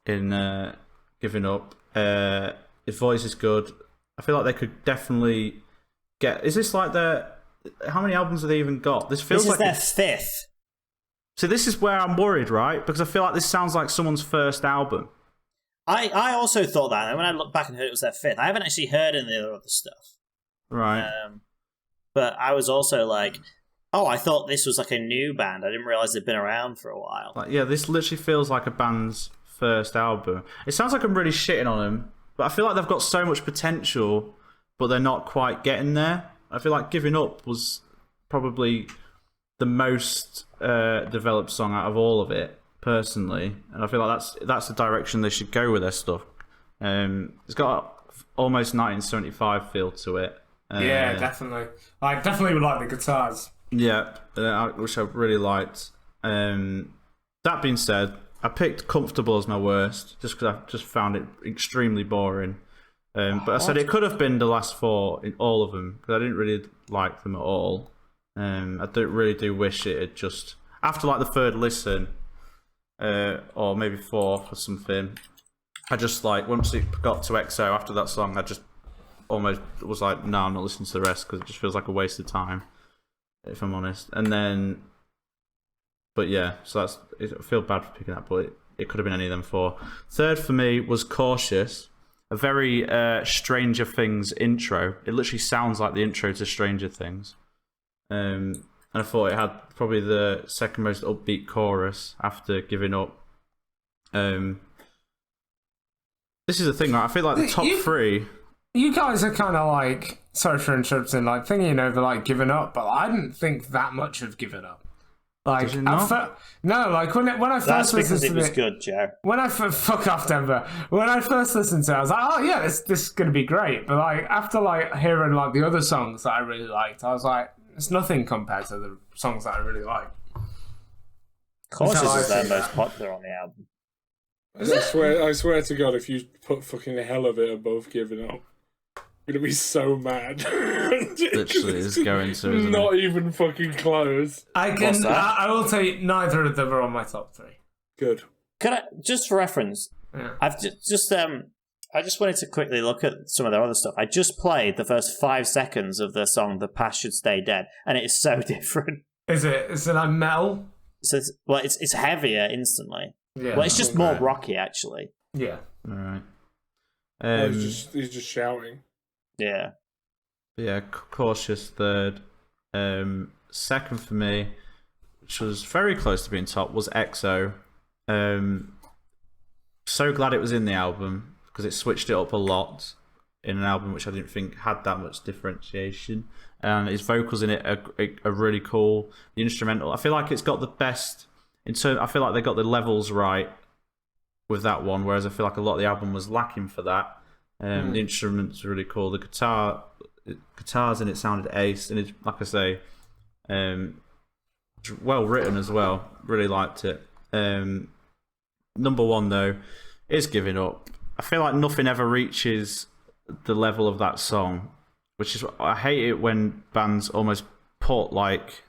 in Giving Up. His voice is good. I feel like they could definitely get. Is this like how many albums have they even got? This feels like their 5th. So this is where I'm worried, right? Because I feel like this sounds like someone's first album. I also thought that, and when I looked back and heard it was their 5th, I haven't actually heard any of the other stuff. Right. But I was also like, oh, I thought this was like a new band. I didn't realise they'd been around for a while. Like, yeah, this literally feels like a band's first album. It sounds like I'm really shitting on them, but I feel like they've got so much potential, but they're not quite getting there. I feel like Giving Up was probably the most developed song out of all of it, personally, and I feel like that's the direction they should go with their stuff. It's got almost 1975 feel to it. Yeah, definitely. I definitely would like the guitars. Yeah, which I really liked. That being said, I picked Comfortable as my worst, just because I just found it extremely boring. But I said it could have been the last 4 in all of them, because I didn't really like them at all. I really do wish it had just, after like the 3rd listen, or maybe 4th or something, I just like, once it got to EXO after that song, I just almost was like, no, I'm not listening to the rest, because it just feels like a waste of time, if I'm honest. And then, but yeah, so I feel bad for picking that, but it could have been any of them 4. 3rd for me was Cautious, a very Stranger Things intro. It literally sounds like the intro to Stranger Things. And I thought it had probably the second most upbeat chorus after Giving Up. This is the thing, right? I feel like the top 3... You guys are kind of like, sorry for interrupting, like thinking over like Giving Up, but I didn't think that much of Giving Up. Like, Did you not? no, like when I first listened to it was good, Joe. When I fuck off Denver. When I first listened to it, I was like, oh yeah, this is gonna be great. But like after like hearing like the other songs that I really liked, I was like, it's nothing compared to the songs that I really like. Cautious is their most popular on the album. I swear to God, if you put fucking the hell of it above Giving Up, I'm gonna be so mad. Literally is going to, isn't not it? even fucking close. I will tell you, neither of them are on my top 3. Good. Could I, just for reference, Yeah. I just wanted to quickly look at some of their other stuff. I just played the first 5 seconds of their song "The Past Should Stay Dead," and it is so different. Is it? Is it like metal? So it's heavier instantly. Yeah. Well, it's just more rocky, actually. Yeah. All right. He's just shouting. Yeah. Yeah, Cautious 3rd. Second for me, which was very close to being top, was EXO. So glad it was in the album, because it switched it up a lot in an album which I didn't think had that much differentiation. And his vocals in it are really cool. The instrumental, I feel like it's got the best... I feel like they got the levels right with that one, whereas I feel like a lot of the album was lacking for that. The instruments are really cool. The guitars in it sounded ace, and it, like I say, well written as well. Really liked it. Number 1 though is Giving Up. I feel like nothing ever reaches the level of that song, which is I hate it when bands almost put like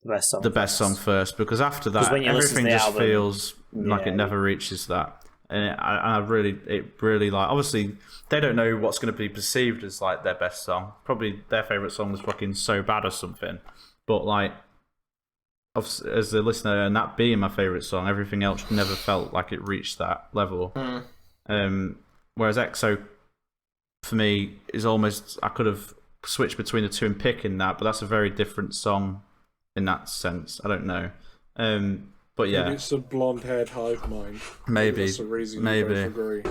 the best song first, because after that everything just feels like it never reaches that. And it really like, obviously they don't know what's going to be perceived as like their best song. Probably their favourite song was fucking So Bad or something. But like, as a listener, and that being my favourite song, everything else never felt like it reached that level. Whereas EXO, for me, is almost, I could have switched between the two and picking that, but that's a very different song in that sense. I don't know. But yeah, maybe it's a blonde-haired hive mind. Maybe that's the reason you both agree.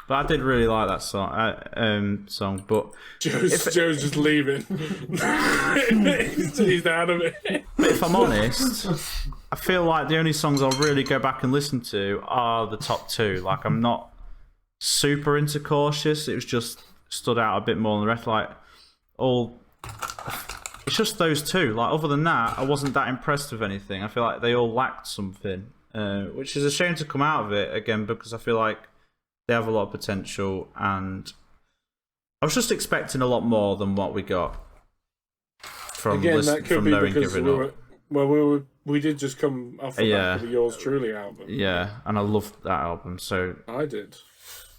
But I did really like that song. But Joe's just leaving. He's out of it. But if I'm honest, I feel like the only songs I'll really go back and listen to are the top two. Like, I'm not super into Cautious. It was just stood out a bit more than the rest. Like, it's just those two. Like, other than that, I wasn't that impressed with anything. I feel like they all lacked something, which is a shame to come out of it again, because I feel like they have a lot of potential, and I was just expecting a lot more than what we got from that could be Knowing because Giving Up. We did just come off the back of the Yours Truly album. Yeah, and I loved that album. So I did.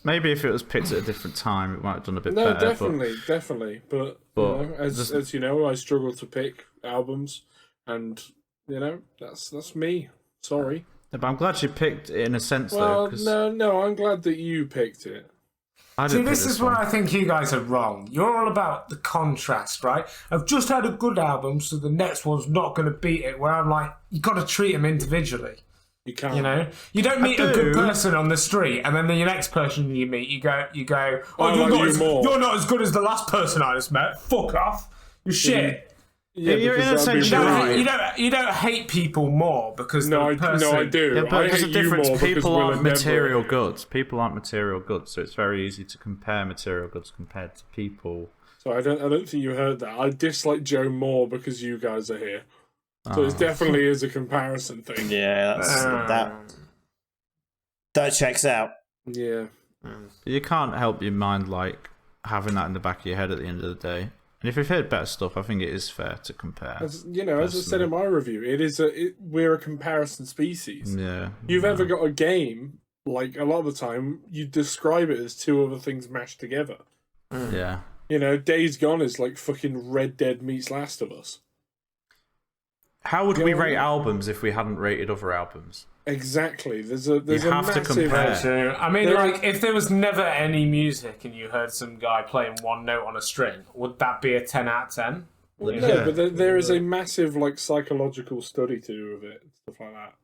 Maybe if it was picked at a different time, it might have done a bit better. better. Definitely. But you know, as you know, I struggle to pick albums, and you know, that's me. Sorry. But I'm glad you picked it in a sense, well, though. no, I'm glad that you picked it. See, this is where I think you guys are wrong. You're all about the contrast, right? I've just had a good album, so the next one's not going to beat it. Where I'm like, you got to treat them individually. You can't. You know, you don't meet a good person on the street, and then the next person you meet, you go, oh, you're not as good as the last person I just met. Fuck off. You're shit. Yeah, you're in a sense right. You don't hate people more because I do. Yeah, but there's a difference. People aren't material never... goods. People aren't material goods, so it's very easy to compare material goods compared to people. So I don't think you heard that. I dislike Joe more because you guys are here. So it definitely is a comparison thing. Yeah, that checks out. Yeah. You can't help your mind like having that in the back of your head at the end of the day. And if you've heard better stuff, I think it is fair to compare. As I said in my review, we're a comparison species. Yeah. You've ever got a game, like a lot of the time, you describe it as two other things mashed together. Yeah. You know, Days Gone is like fucking Red Dead meets Last of Us. How would we rate albums if we hadn't rated other albums? Exactly. There's a have to massive... compare. I mean, like, if there was never any music and you heard some guy playing one note on a string, would that be a 10 out of 10? Well, no, but there is a massive like psychological study to do with it, stuff like that.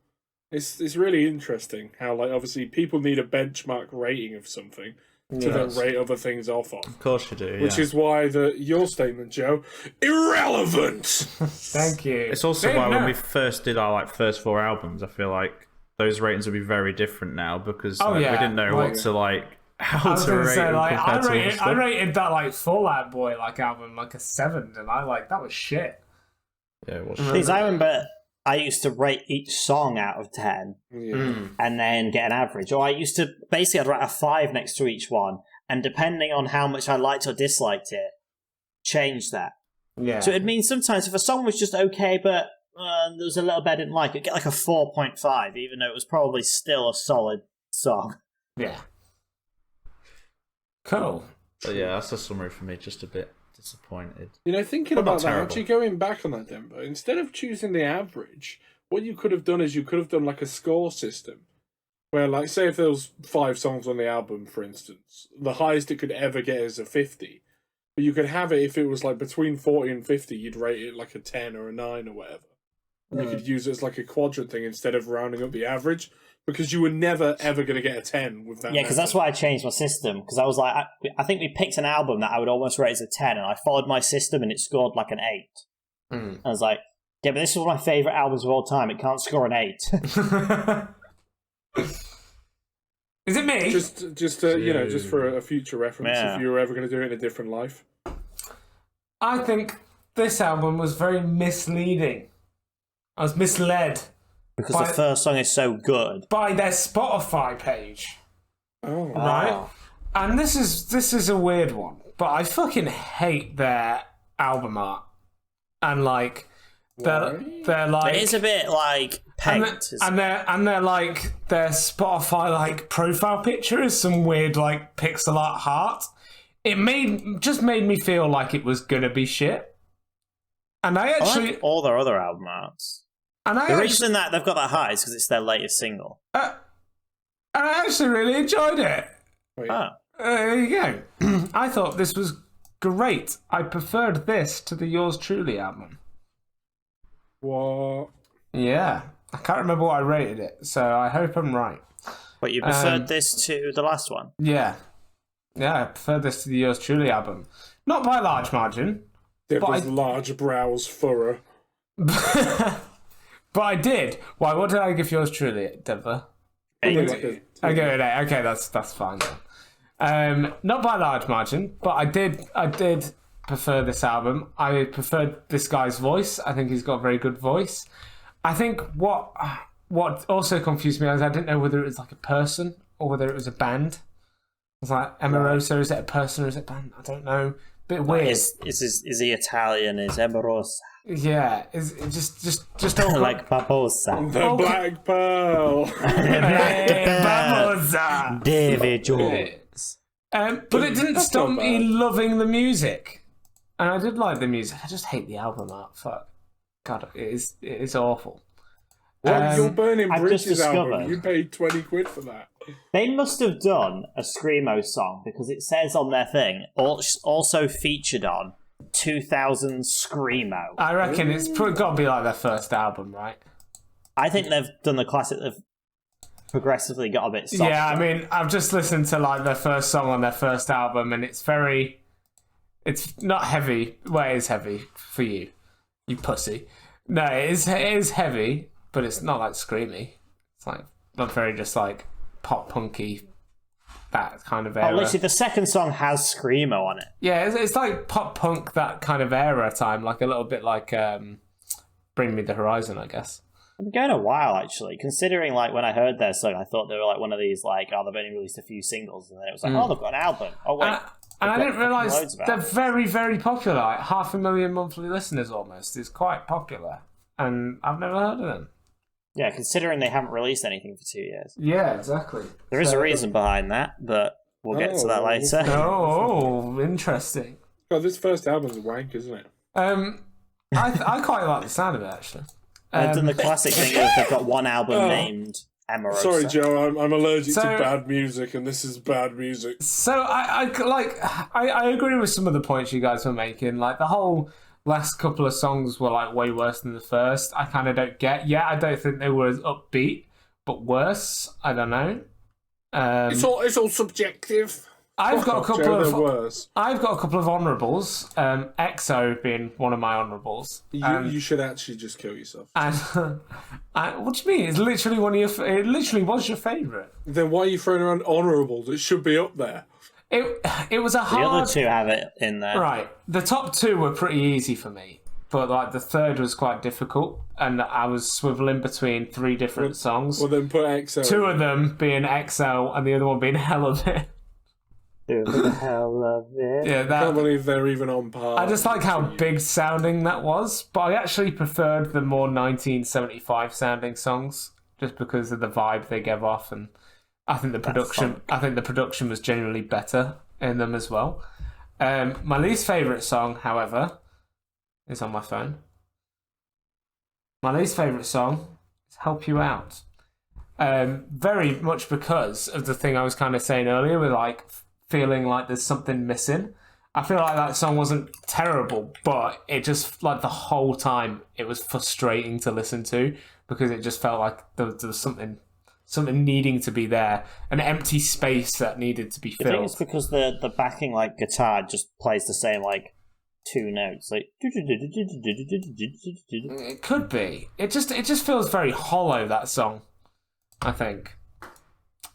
It's really interesting how, like, obviously people need a benchmark rating of something to then rate other things off of. Of course you do, Which is why your statement, Joe, irrelevant! Thank you. It's also why when we first did our first 4 albums, I feel like those ratings would be very different now, because we didn't know what to how to rate them. I rated that Fall Out Boy album a 7, and that was shit. Yeah, it was. Because I remember I used to rate each song out of 10 and then get an average. Or I used to, basically I'd write a 5 next to each one, and depending on how much I liked or disliked it, change that. Yeah. So it means sometimes if a song was just okay, but there was a little bit I didn't like, it'd get a 4.5, even though it was probably still a solid song. Yeah. Cool. But yeah, that's a summary for me, just a bit disappointed. You know, thinking about that, actually going back on that, Denver, instead of choosing the average, what you could have done is you could have done a score system. Where, say if there was 5 songs on the album, for instance, the highest it could ever get is a 50. But you could have it if it was between 40 and 50, you'd rate it a 10 or a 9 or whatever. You could use it as a quadrant thing instead of rounding up the average, because you were never ever going to get a 10 with that. Yeah, because that's why I changed my system, because I was I think we picked an album that I would almost rate as a 10, and I followed my system and it scored an 8. I was like, yeah, but this is one of my favourite albums of all time, it can't score an 8. Is it me? Just for a future reference, if you were ever going to do it in a different life. I think this album was very misleading. I was misled. Because the first song is so good. By their Spotify page. Oh. Right? And this is a weird one, but I fucking hate their album art. And like they're like It is a bit like pegged. and they're like their Spotify like profile picture is some weird like pixel art heart. It just made me feel like it was gonna be shit. And I actually like all their other album arts. And the reason that they've got that high is because it's their latest single. And I actually really enjoyed it. There you go. I thought this was great. I preferred this to the Yours Truly album. What? Yeah. I can't remember what I rated it, so I hope I'm right. But you preferred this to the last one? Yeah. Yeah, I preferred this to the Yours Truly album. Not by a large margin. There was large brows furrow. But I did. Why? What did I give Yours Truly, Denver? 8. I gave it an 8. Okay, that's fine then. Not by a large margin, but I did prefer this album. I preferred this guy's voice. I think he's got a very good voice. I think what also confused me is I didn't know whether it was like a person or whether it was a band. It's like Emarosa, is it a person or is it a band? I don't know. Bit weird. Is he Italian? Is Emarosa? Yeah, is it just all like Barbosa. The Black Pearl. Barbosa. David Jones. But it didn't stop me loving the music, and I did like the music. I just hate the album art. Fuck, God, it is awful. Your Burning I've just Bridges album. discovered- You paid 20 quid for that. They must have done a Screamo song because it says on their thing also featured on 2000 Screamo. I reckon it's got to be like their first album, right? I think they've done the classic. They've progressively got a bit softer. Yeah, I mean, I've just listened to like their first song on their first album, and it's not heavy. Well, it is heavy for you pussy. No, it is heavy, but it's not like screamy. It's like not very just like pop punky, that kind of era. Oh, literally, the second song has Screamo on it. Yeah, it's like pop punk, that kind of era time, like a little bit like Bring Me the Horizon, I guess. It's been going a while, actually. Considering, like, when I heard their song, I thought they were like one of these, like, they've only released a few singles, and then it was like, oh, they've got an album. Oh, wait. And I didn't realise they're albums. very, very popular. Like 500,000 monthly listeners almost. It's quite popular. And I've never heard of them. Yeah, considering they haven't released anything for 2 years. Yeah, exactly. There is a reason behind that, but we'll get to that later. Oh, interesting. God, this first album's wank, isn't it? I quite like the sound of it, actually. They've done the classic thing of they've got one album named Emarosa. Sorry, Joe, I'm allergic to bad music, and this is bad music. So I agree with some of the points you guys were making. Like the whole last couple of songs were like way worse than the first. I kind of don't get. Yeah, I don't think they were as upbeat, but worse. I don't know. It's all subjective. I've got a couple of honourables. EXO being one of my honourables. You should actually just kill yourself. And what do you mean? It's literally it literally was your favourite. Then why are you throwing around honourables? It should be up there. It was a hard. The other two have it in there. Right. The top two were pretty easy for me, but like the third was quite difficult, and I was swiveling between three different songs. Well, then put EXO. Two of them being XO, and the other one being Hell of It. The hell of it. Yeah, I can't believe they're even on par. I just like how big sounding that was, but I actually preferred the more 1975 sounding songs just because of the vibe they gave off, and I think the production was generally better in them as well. My least favourite song, however, is on my phone. My least favourite song is Help You Out. Very much because of the thing I was kind of saying earlier with like feeling like there's something missing. I feel like that song wasn't terrible, but it just like the whole time it was frustrating to listen to because it just felt like there was something needing to be there, an empty space that needed to be filled. I think it's because the backing like guitar just plays the same like two notes, like. It could be. It just feels very hollow, that song. I think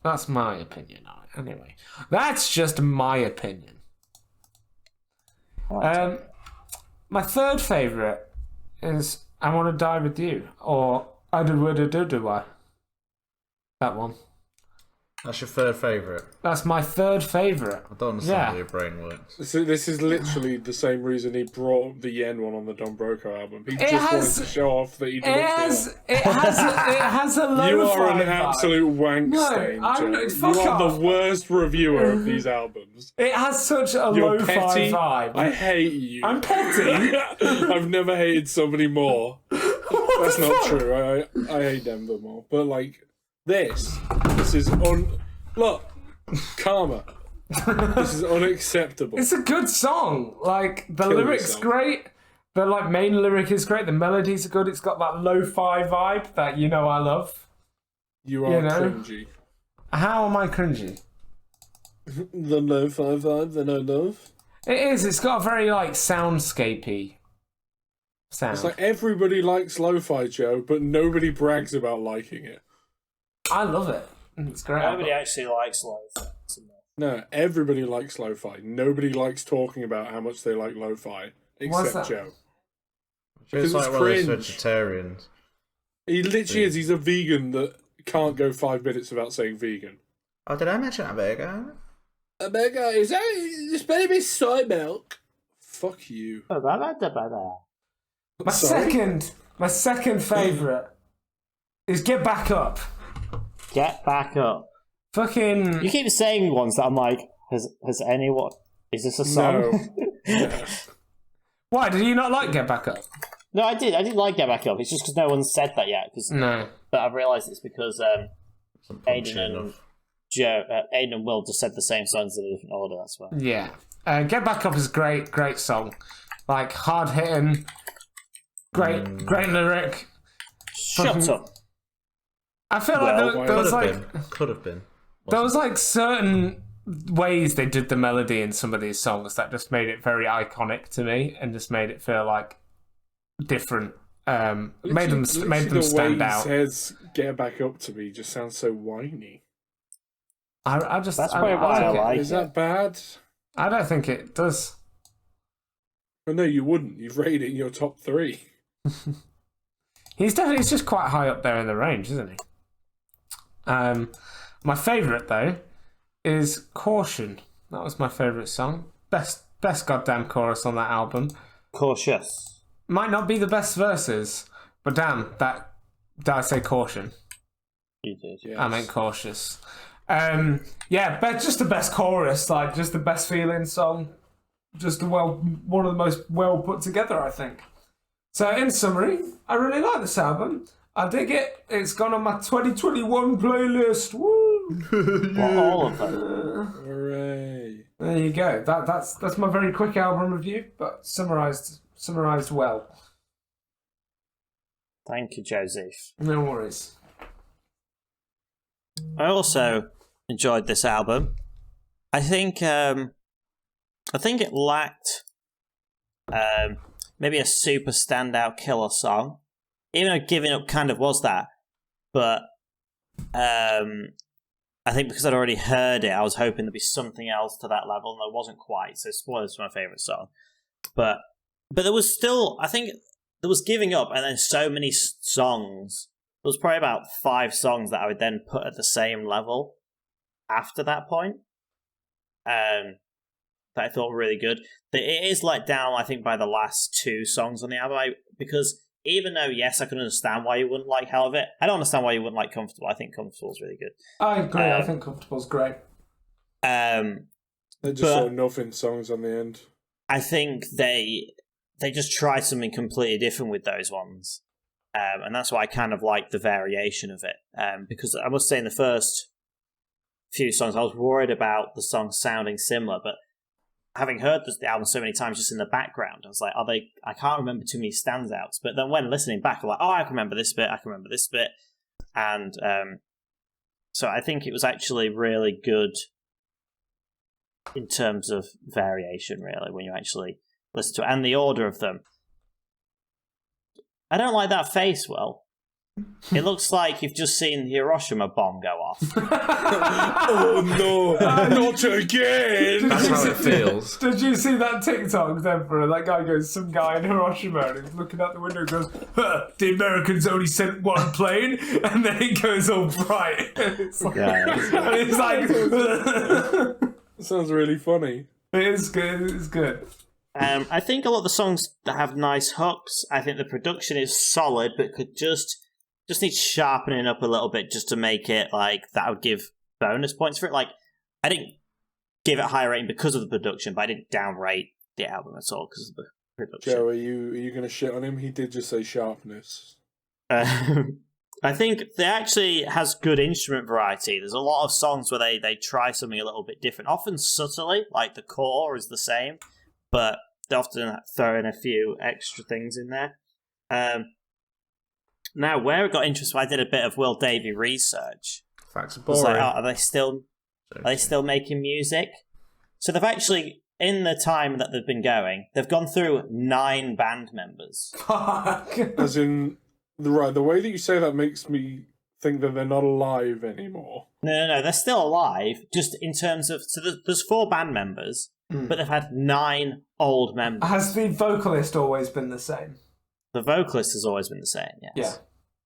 that's my opinion on it. Anyway, that's just my opinion. My third favourite is I Want to Die With You, or I Do I. That one. That's your third favourite. That's my third favourite. I don't understand how your brain works. So this is literally the same reason he brought the Yen one on the Don Broco album. He just wanted to show off that he did it has a lo-fi You are an vibe. absolute wank stain, Joe. Fuck You are off. the worst reviewer of these albums. It has such a You're lo-fi petty. vibe. I hate you. I'm petty. I've never hated somebody more. That's not true. I hate Denver more. But like this is look, karma. This is unacceptable. It's a good song. Like the Killer lyrics song. great. The like main lyric is great. The melodies are good. It's got that lo-fi vibe that I love. You are you know? cringy. How am I cringy? The lo-fi vibe that I love. It is. It's got a very like soundscapey sound. It's like everybody likes lo-fi, Joe, but nobody brags about liking it. I love it. It's great. Nobody actually likes lo-fi. No, everybody likes lo-fi. Nobody likes talking about how much they like lo-fi, What's except that? Joe. It's Because like it's one of those cringe. vegetarians. He literally is. He's a vegan that can't go 5 minutes without saying vegan. Oh, did I mention a burger? A burger, is that this better be soy milk? Fuck you. My second favourite is Get Back Up. Get back up. Fucking. You keep saying ones that I'm like, has anyone? Is this a song? No. Why did you not like Get Back Up? No, I did. I did like Get Back Up. It's just because no one's said that yet. No. But I've realised it's because Some punchy Aiden and enough. Aiden and Will just said the same songs in a different order. That's why. Yeah. Get Back Up is a great song. Like hard hitting, great lyric. Shut Fucking- up. I feel Well, like there was Could have been. there was like certain ways they did the melody in some of these songs that just made it very iconic to me and just made it feel like different. Made them stand out. The way he says "get back up" to me just sounds so whiny. I just That's probably why I like Is it. that bad? I don't think it does. Oh, no, you wouldn't. You've rated it in your top 3. He's just quite high up there in the range, isn't he? My favourite though is Caution. That was my favourite song. Best goddamn chorus on that album. Cautious. Might not be the best verses, but damn, did I say Caution? You did. Yes. I meant Cautious. Just the best chorus, like just the best feeling song. Just one of the most well put together, I think. So in summary, I really like this album. I dig it. It's gone on my 2021 playlist. Woo! Well, all of them. Hooray. There you go. That's my very quick album review, but summarized well. Thank you, Joseph. No worries. I also enjoyed this album. I think it lacked maybe a super standout killer song, even though Giving Up kind of was that. But I think because I'd already heard it, I was hoping there'd be something else to that level, and there wasn't quite. So Spoilers was my favourite song. But there was still, I think there was Giving Up, and then so many songs. There was probably about 5 songs that I would then put at the same level after that point. That I thought were really good. It is let down, I think, by the last 2 songs on the album, because even though, yes, I can understand why you wouldn't like Hell of It, I don't understand why you wouldn't like Comfortable. I think Comfortable is really good. I agree. I think Comfortable's great. They just saw nothing songs on the end. I think they just tried something completely different with those ones. And that's why I kind of like the variation of it. Because I must say in the first few songs, I was worried about the songs sounding similar, but having heard the album so many times just in the background, I was like, I can't remember too many standouts. But then when listening back, I'm like, I can remember this bit, I can remember this bit. And so I think it was actually really good in terms of variation, really, when you actually listen to it. And the order of them. I don't like that face, Will. It looks like you've just seen the Hiroshima bomb go off. Oh no, not again! That's how it feels. Did you see that TikTok then? For that guy goes, some guy in Hiroshima, and he's looking out the window and goes, "The Americans only sent one plane," and then it goes all bright. It's like, and it's like, Sounds really funny. it is good. It's good. I think a lot of the songs that have nice hooks. I think the production is solid, but could just need sharpening up a little bit just to make it like that would give bonus points for it. Like, I didn't give it a high rating because of the production, but I didn't downrate the album at all because of the production. Joe, are you going to shit on him? He did just say sharpness. I think they actually has good instrument variety. There's a lot of songs where they try something a little bit different, often subtly, like the core is the same, but they often throw in a few extra things in there. Now, where it got interesting, I did a bit of Will Davey research. Facts are It's boring. like, are they still making music? So they've actually, in the time that they've been going, they've gone through 9 band members. As in, the way that you say that makes me think that they're not alive anymore. No, they're still alive. Just in terms of, so there's 4 band members, but they've had 9 old members. Has the vocalist always been the same? The vocalist has always been the same. Yes. Yeah.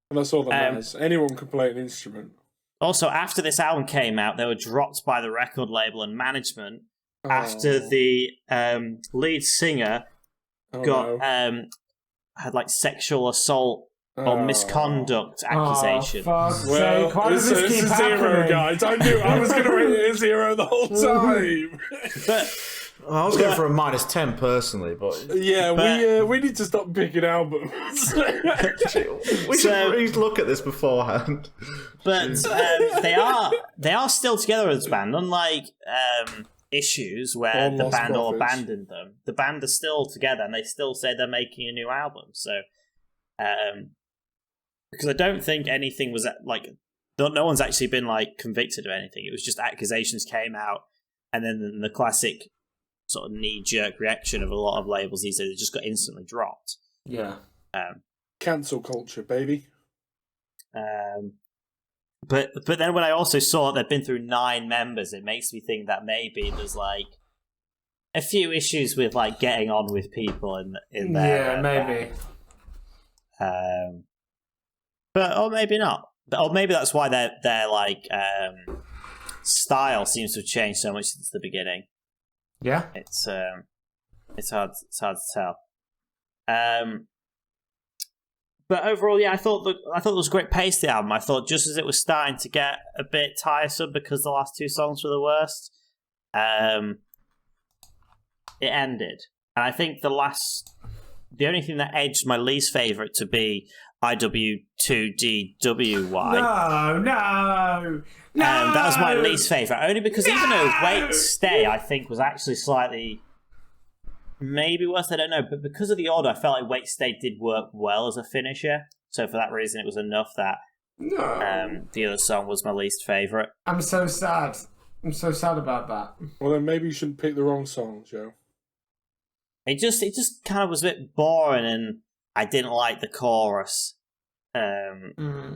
And that's all that matters. Anyone can play an instrument. Also, after this album came out, they were dropped by the record label and management after the lead singer had like sexual assault or misconduct accusations. Well, why does this keep happening? Zero, guys. I knew I was going to rate it a 0 the whole time. But I was going for a -10 personally, but yeah, we need to stop picking albums. we should look at this beforehand. But they are still together as a band, unlike Issues where the band all abandoned them. The band are still together, and they still say they're making a new album. So, because I don't think anything was like, no one's actually been like convicted of anything. It was just accusations came out, and then the classic sort of knee-jerk reaction of a lot of labels these days, it just got instantly dropped. Yeah. Cancel culture, baby. But then when I also saw that they've been through 9 members, it makes me think that maybe there's like a few issues with like getting on with people in there. Yeah, maybe. But or maybe not. Or maybe that's why their like style seems to have changed so much since the beginning. Yeah. It's hard to tell. But overall, yeah, I thought there was a great pace to the album. I thought just as it was starting to get a bit tiresome because the last 2 songs were the worst, it ended. And I think the only thing that edged my least favourite to be IW2DWY. No. That was my least favourite, only because even though Wait Stay, I think, was actually slightly maybe worse, I don't know, but because of the order, I felt like Wait Stay did work well as a finisher, so for that reason it was enough that the other song was my least favourite. I'm so sad. I'm so sad about that. Well, then maybe you shouldn't pick the wrong song, Joe. It just kind of was a bit boring, and I didn't like the chorus vibe.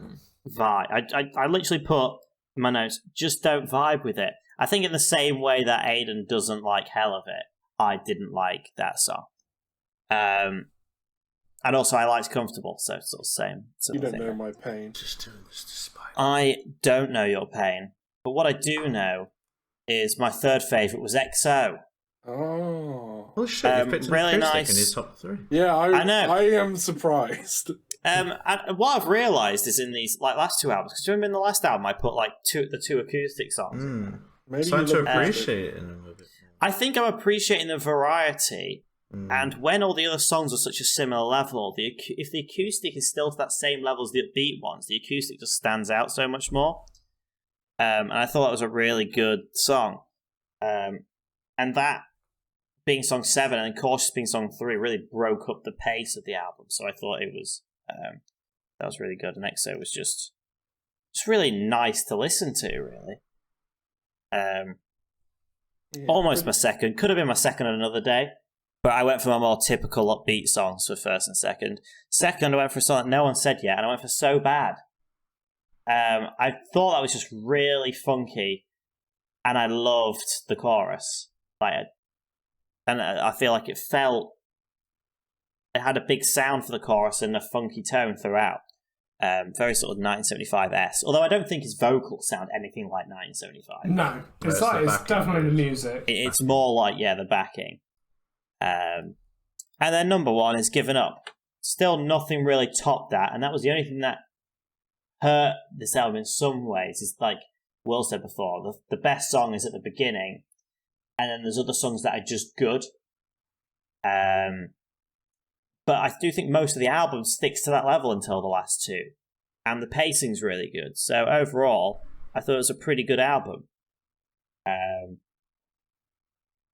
I literally put in my notes, just don't vibe with it. I think in the same way that Aidan doesn't like Hell of It, I didn't like that song. And also I liked Comfortable, so it's sort of same. You don't know my pain. Just doing this to spite. I don't know your pain, but what I do know is my third favourite was XO. Oh. Well, shit, you picked an really acoustic nice. in his top 3. Yeah, I know. I am surprised. And what I've realised is in these like last 2 albums, because remember in the last album I put like the 2 acoustic songs. Maybe starting to appreciate it in a bit. I think I'm appreciating the variety, and when all the other songs are such a similar level, if the acoustic is still to that same level as the upbeat ones, the acoustic just stands out so much more. And I thought that was a really good song. And that being song 7 and Cautious being song 3 really broke up the pace of the album. So I thought it was that was really good. And XO was just really nice to listen to, really. Almost my second. Could have been my second on another day. But I went for my more typical upbeat songs for first and second. Second, I went for a song that no one said yet, and I went for So Bad. I thought that was just really funky, and I loved the chorus. And I feel like it had a big sound for the chorus and a funky tone throughout. Very sort of 1975-esque. Although I don't think his vocals sound anything like 1975. No, it's definitely the music. It's more like, the backing. And then number one is Given Up. Still nothing really topped that, and that was the only thing that hurt this album in some ways. Is like Will said before, the best song is at the beginning, and then there's other songs that are just good. But I do think most of the album sticks to that level until the last two, and the pacing's really good. So overall, I thought it was a pretty good album.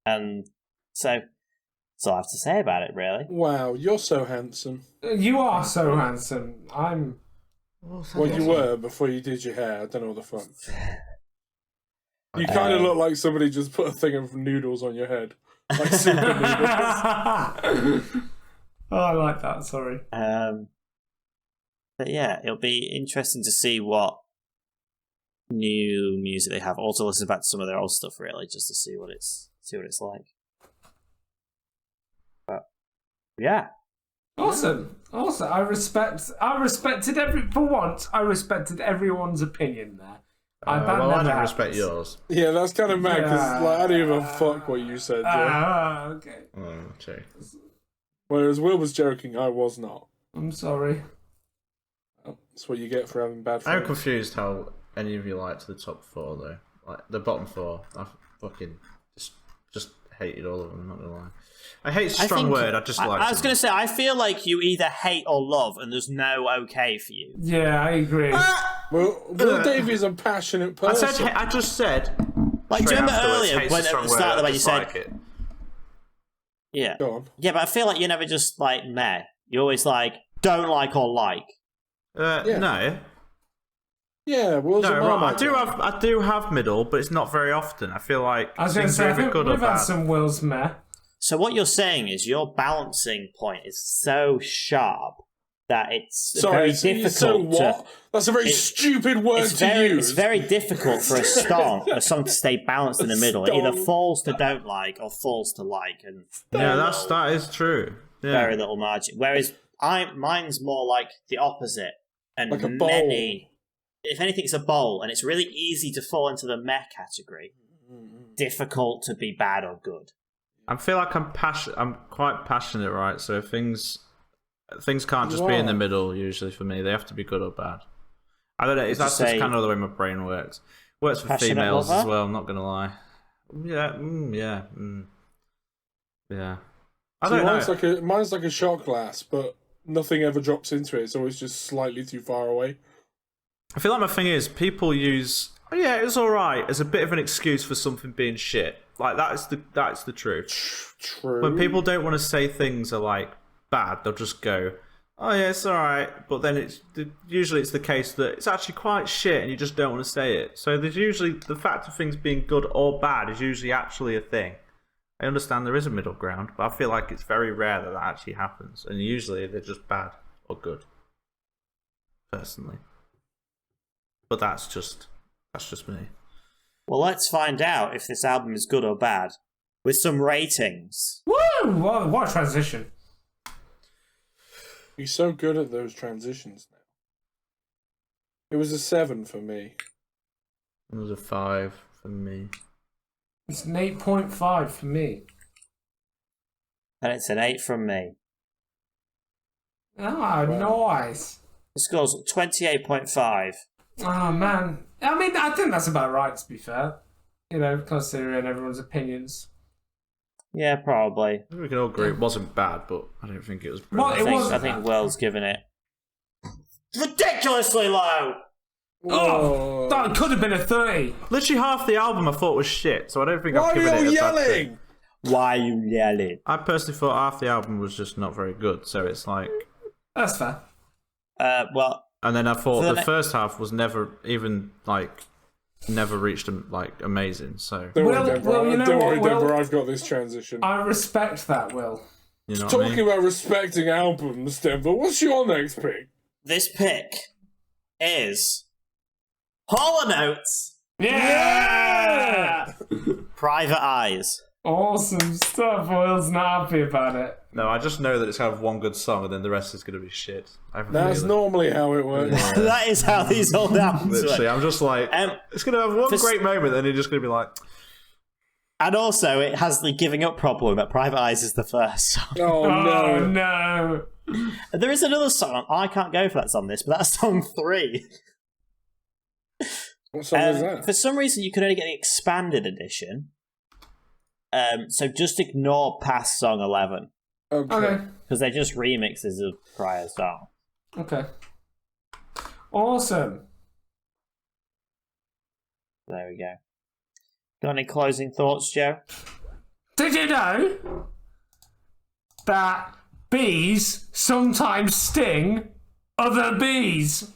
And so that's all I have to say about it, really. Wow, you're so handsome. You are so handsome. I'm. Well, you were before you did your hair. I don't know what the fuck. You kind of look like somebody just put a thing of noodles on your head, like super noodles. Oh, I like that. Sorry. But yeah, it'll be interesting to see what new music they have. Also, listen back to some of their old stuff, really, just to see what it's like. But yeah, awesome. I respected everyone's opinion there. I don't respect yours. Yeah, that's kind of mad because I don't even fuck what you said. Okay. Okay. Whereas Will was joking, I was not. I'm sorry. That's what you get for having bad friends. I'm confused how any of you liked the top four though. Like the bottom four, I fucking just hated all of them. I'm not gonna lie. I hate a strong word. I just like. I was gonna say, I feel like you either hate or love, and there's no okay for you. Yeah, I agree. Well, Will Davies is a passionate person. I just said. Like, do you remember earlier when at the start when you said? Like it. Yeah. Go on. Yeah, but I feel like you're never just like meh. You're always like don't like or like. No. Yeah, Will's a Marmite. I do have middle, but it's not very often. I feel like I was going to say, I think we've had some Will's meh. So what you're saying is your balancing point is so sharp that it's very difficult. So what? That's a very stupid word to use. It's very difficult for a song to stay balanced in the middle. It either falls to don't like or falls to like, and that is true. Yeah. Very little margin. Whereas mine's more like the opposite, and like a bowl. If anything, it's a bowl, and it's really easy to fall into the meh category. Difficult to be bad or good. I feel like I'm quite passionate, right? So things can't just be in the middle. Usually for me, they have to be good or bad. I don't know. That's just kind of the way my brain works. Works for females as well. I'm not gonna lie. Yeah. I don't know. Mine's like a shot glass, but nothing ever drops into it. It's always just slightly too far away. I feel like my thing is people use it was alright as a bit of an excuse for something being shit. Like that's the truth. True. When people don't want to say things are like bad, they'll just go, "Oh yeah, it's alright." But then usually it's the case that it's actually quite shit, and you just don't want to say it. So there's usually the fact of things being good or bad is usually actually a thing. I understand there is a middle ground, but I feel like it's very rare that actually happens, and usually they're just bad or good. Personally, but that's just me. Well, let's find out if this album is good or bad with some ratings. Woo! What a transition. He's so good at those transitions now. It was a 7 for me. It was a 5 for me. It's an 8.5 for me. And it's an 8 from me. Ah, nice. The score's 28.5. Oh, man. I mean, I think that's about right, to be fair. You know, considering everyone's opinions. Yeah, probably. We can all agree it wasn't bad, but I don't think it was brilliant. Well, I think Will's given it ridiculously low. Oh, that could have been a 30. Literally half the album I thought was shit, so I don't think I've given it a bad thing. Why are you yelling? Why are you yelling? I personally thought half the album was just not very good, so it's like... That's fair. Well... And then I thought the first half was never even, like... never reached like amazing. So Don't Will, worry, Deborah. Will, you know Don't what, worry, Will? Deborah. I've got this transition. I respect that, Will. you know what I Talking mean? about respecting albums, Deborah. What's your next pick? This pick is Hall & Oates, Yeah! Private Eyes. Awesome stuff. Will's not happy about it. No, I just know that it's kind of one good song, and then the rest is going to be shit. I have a That's feeling. normally how it works. That is how these old albums Literally, work. I'm just like, it's going to have one for- great moment, and you're just going to be like, And also, it has the giving up problem, but Private Eyes is the first song. Oh, Oh, no. no. There is another song, I can't go for that's on this, but that's song 3. What song is that? For some reason, you can only get the expanded edition. So just ignore past song 11, Okay. because they're just remixes of prior songs. Okay. Awesome. There we go. Got any closing thoughts, Joe? Did you know that bees sometimes sting other bees?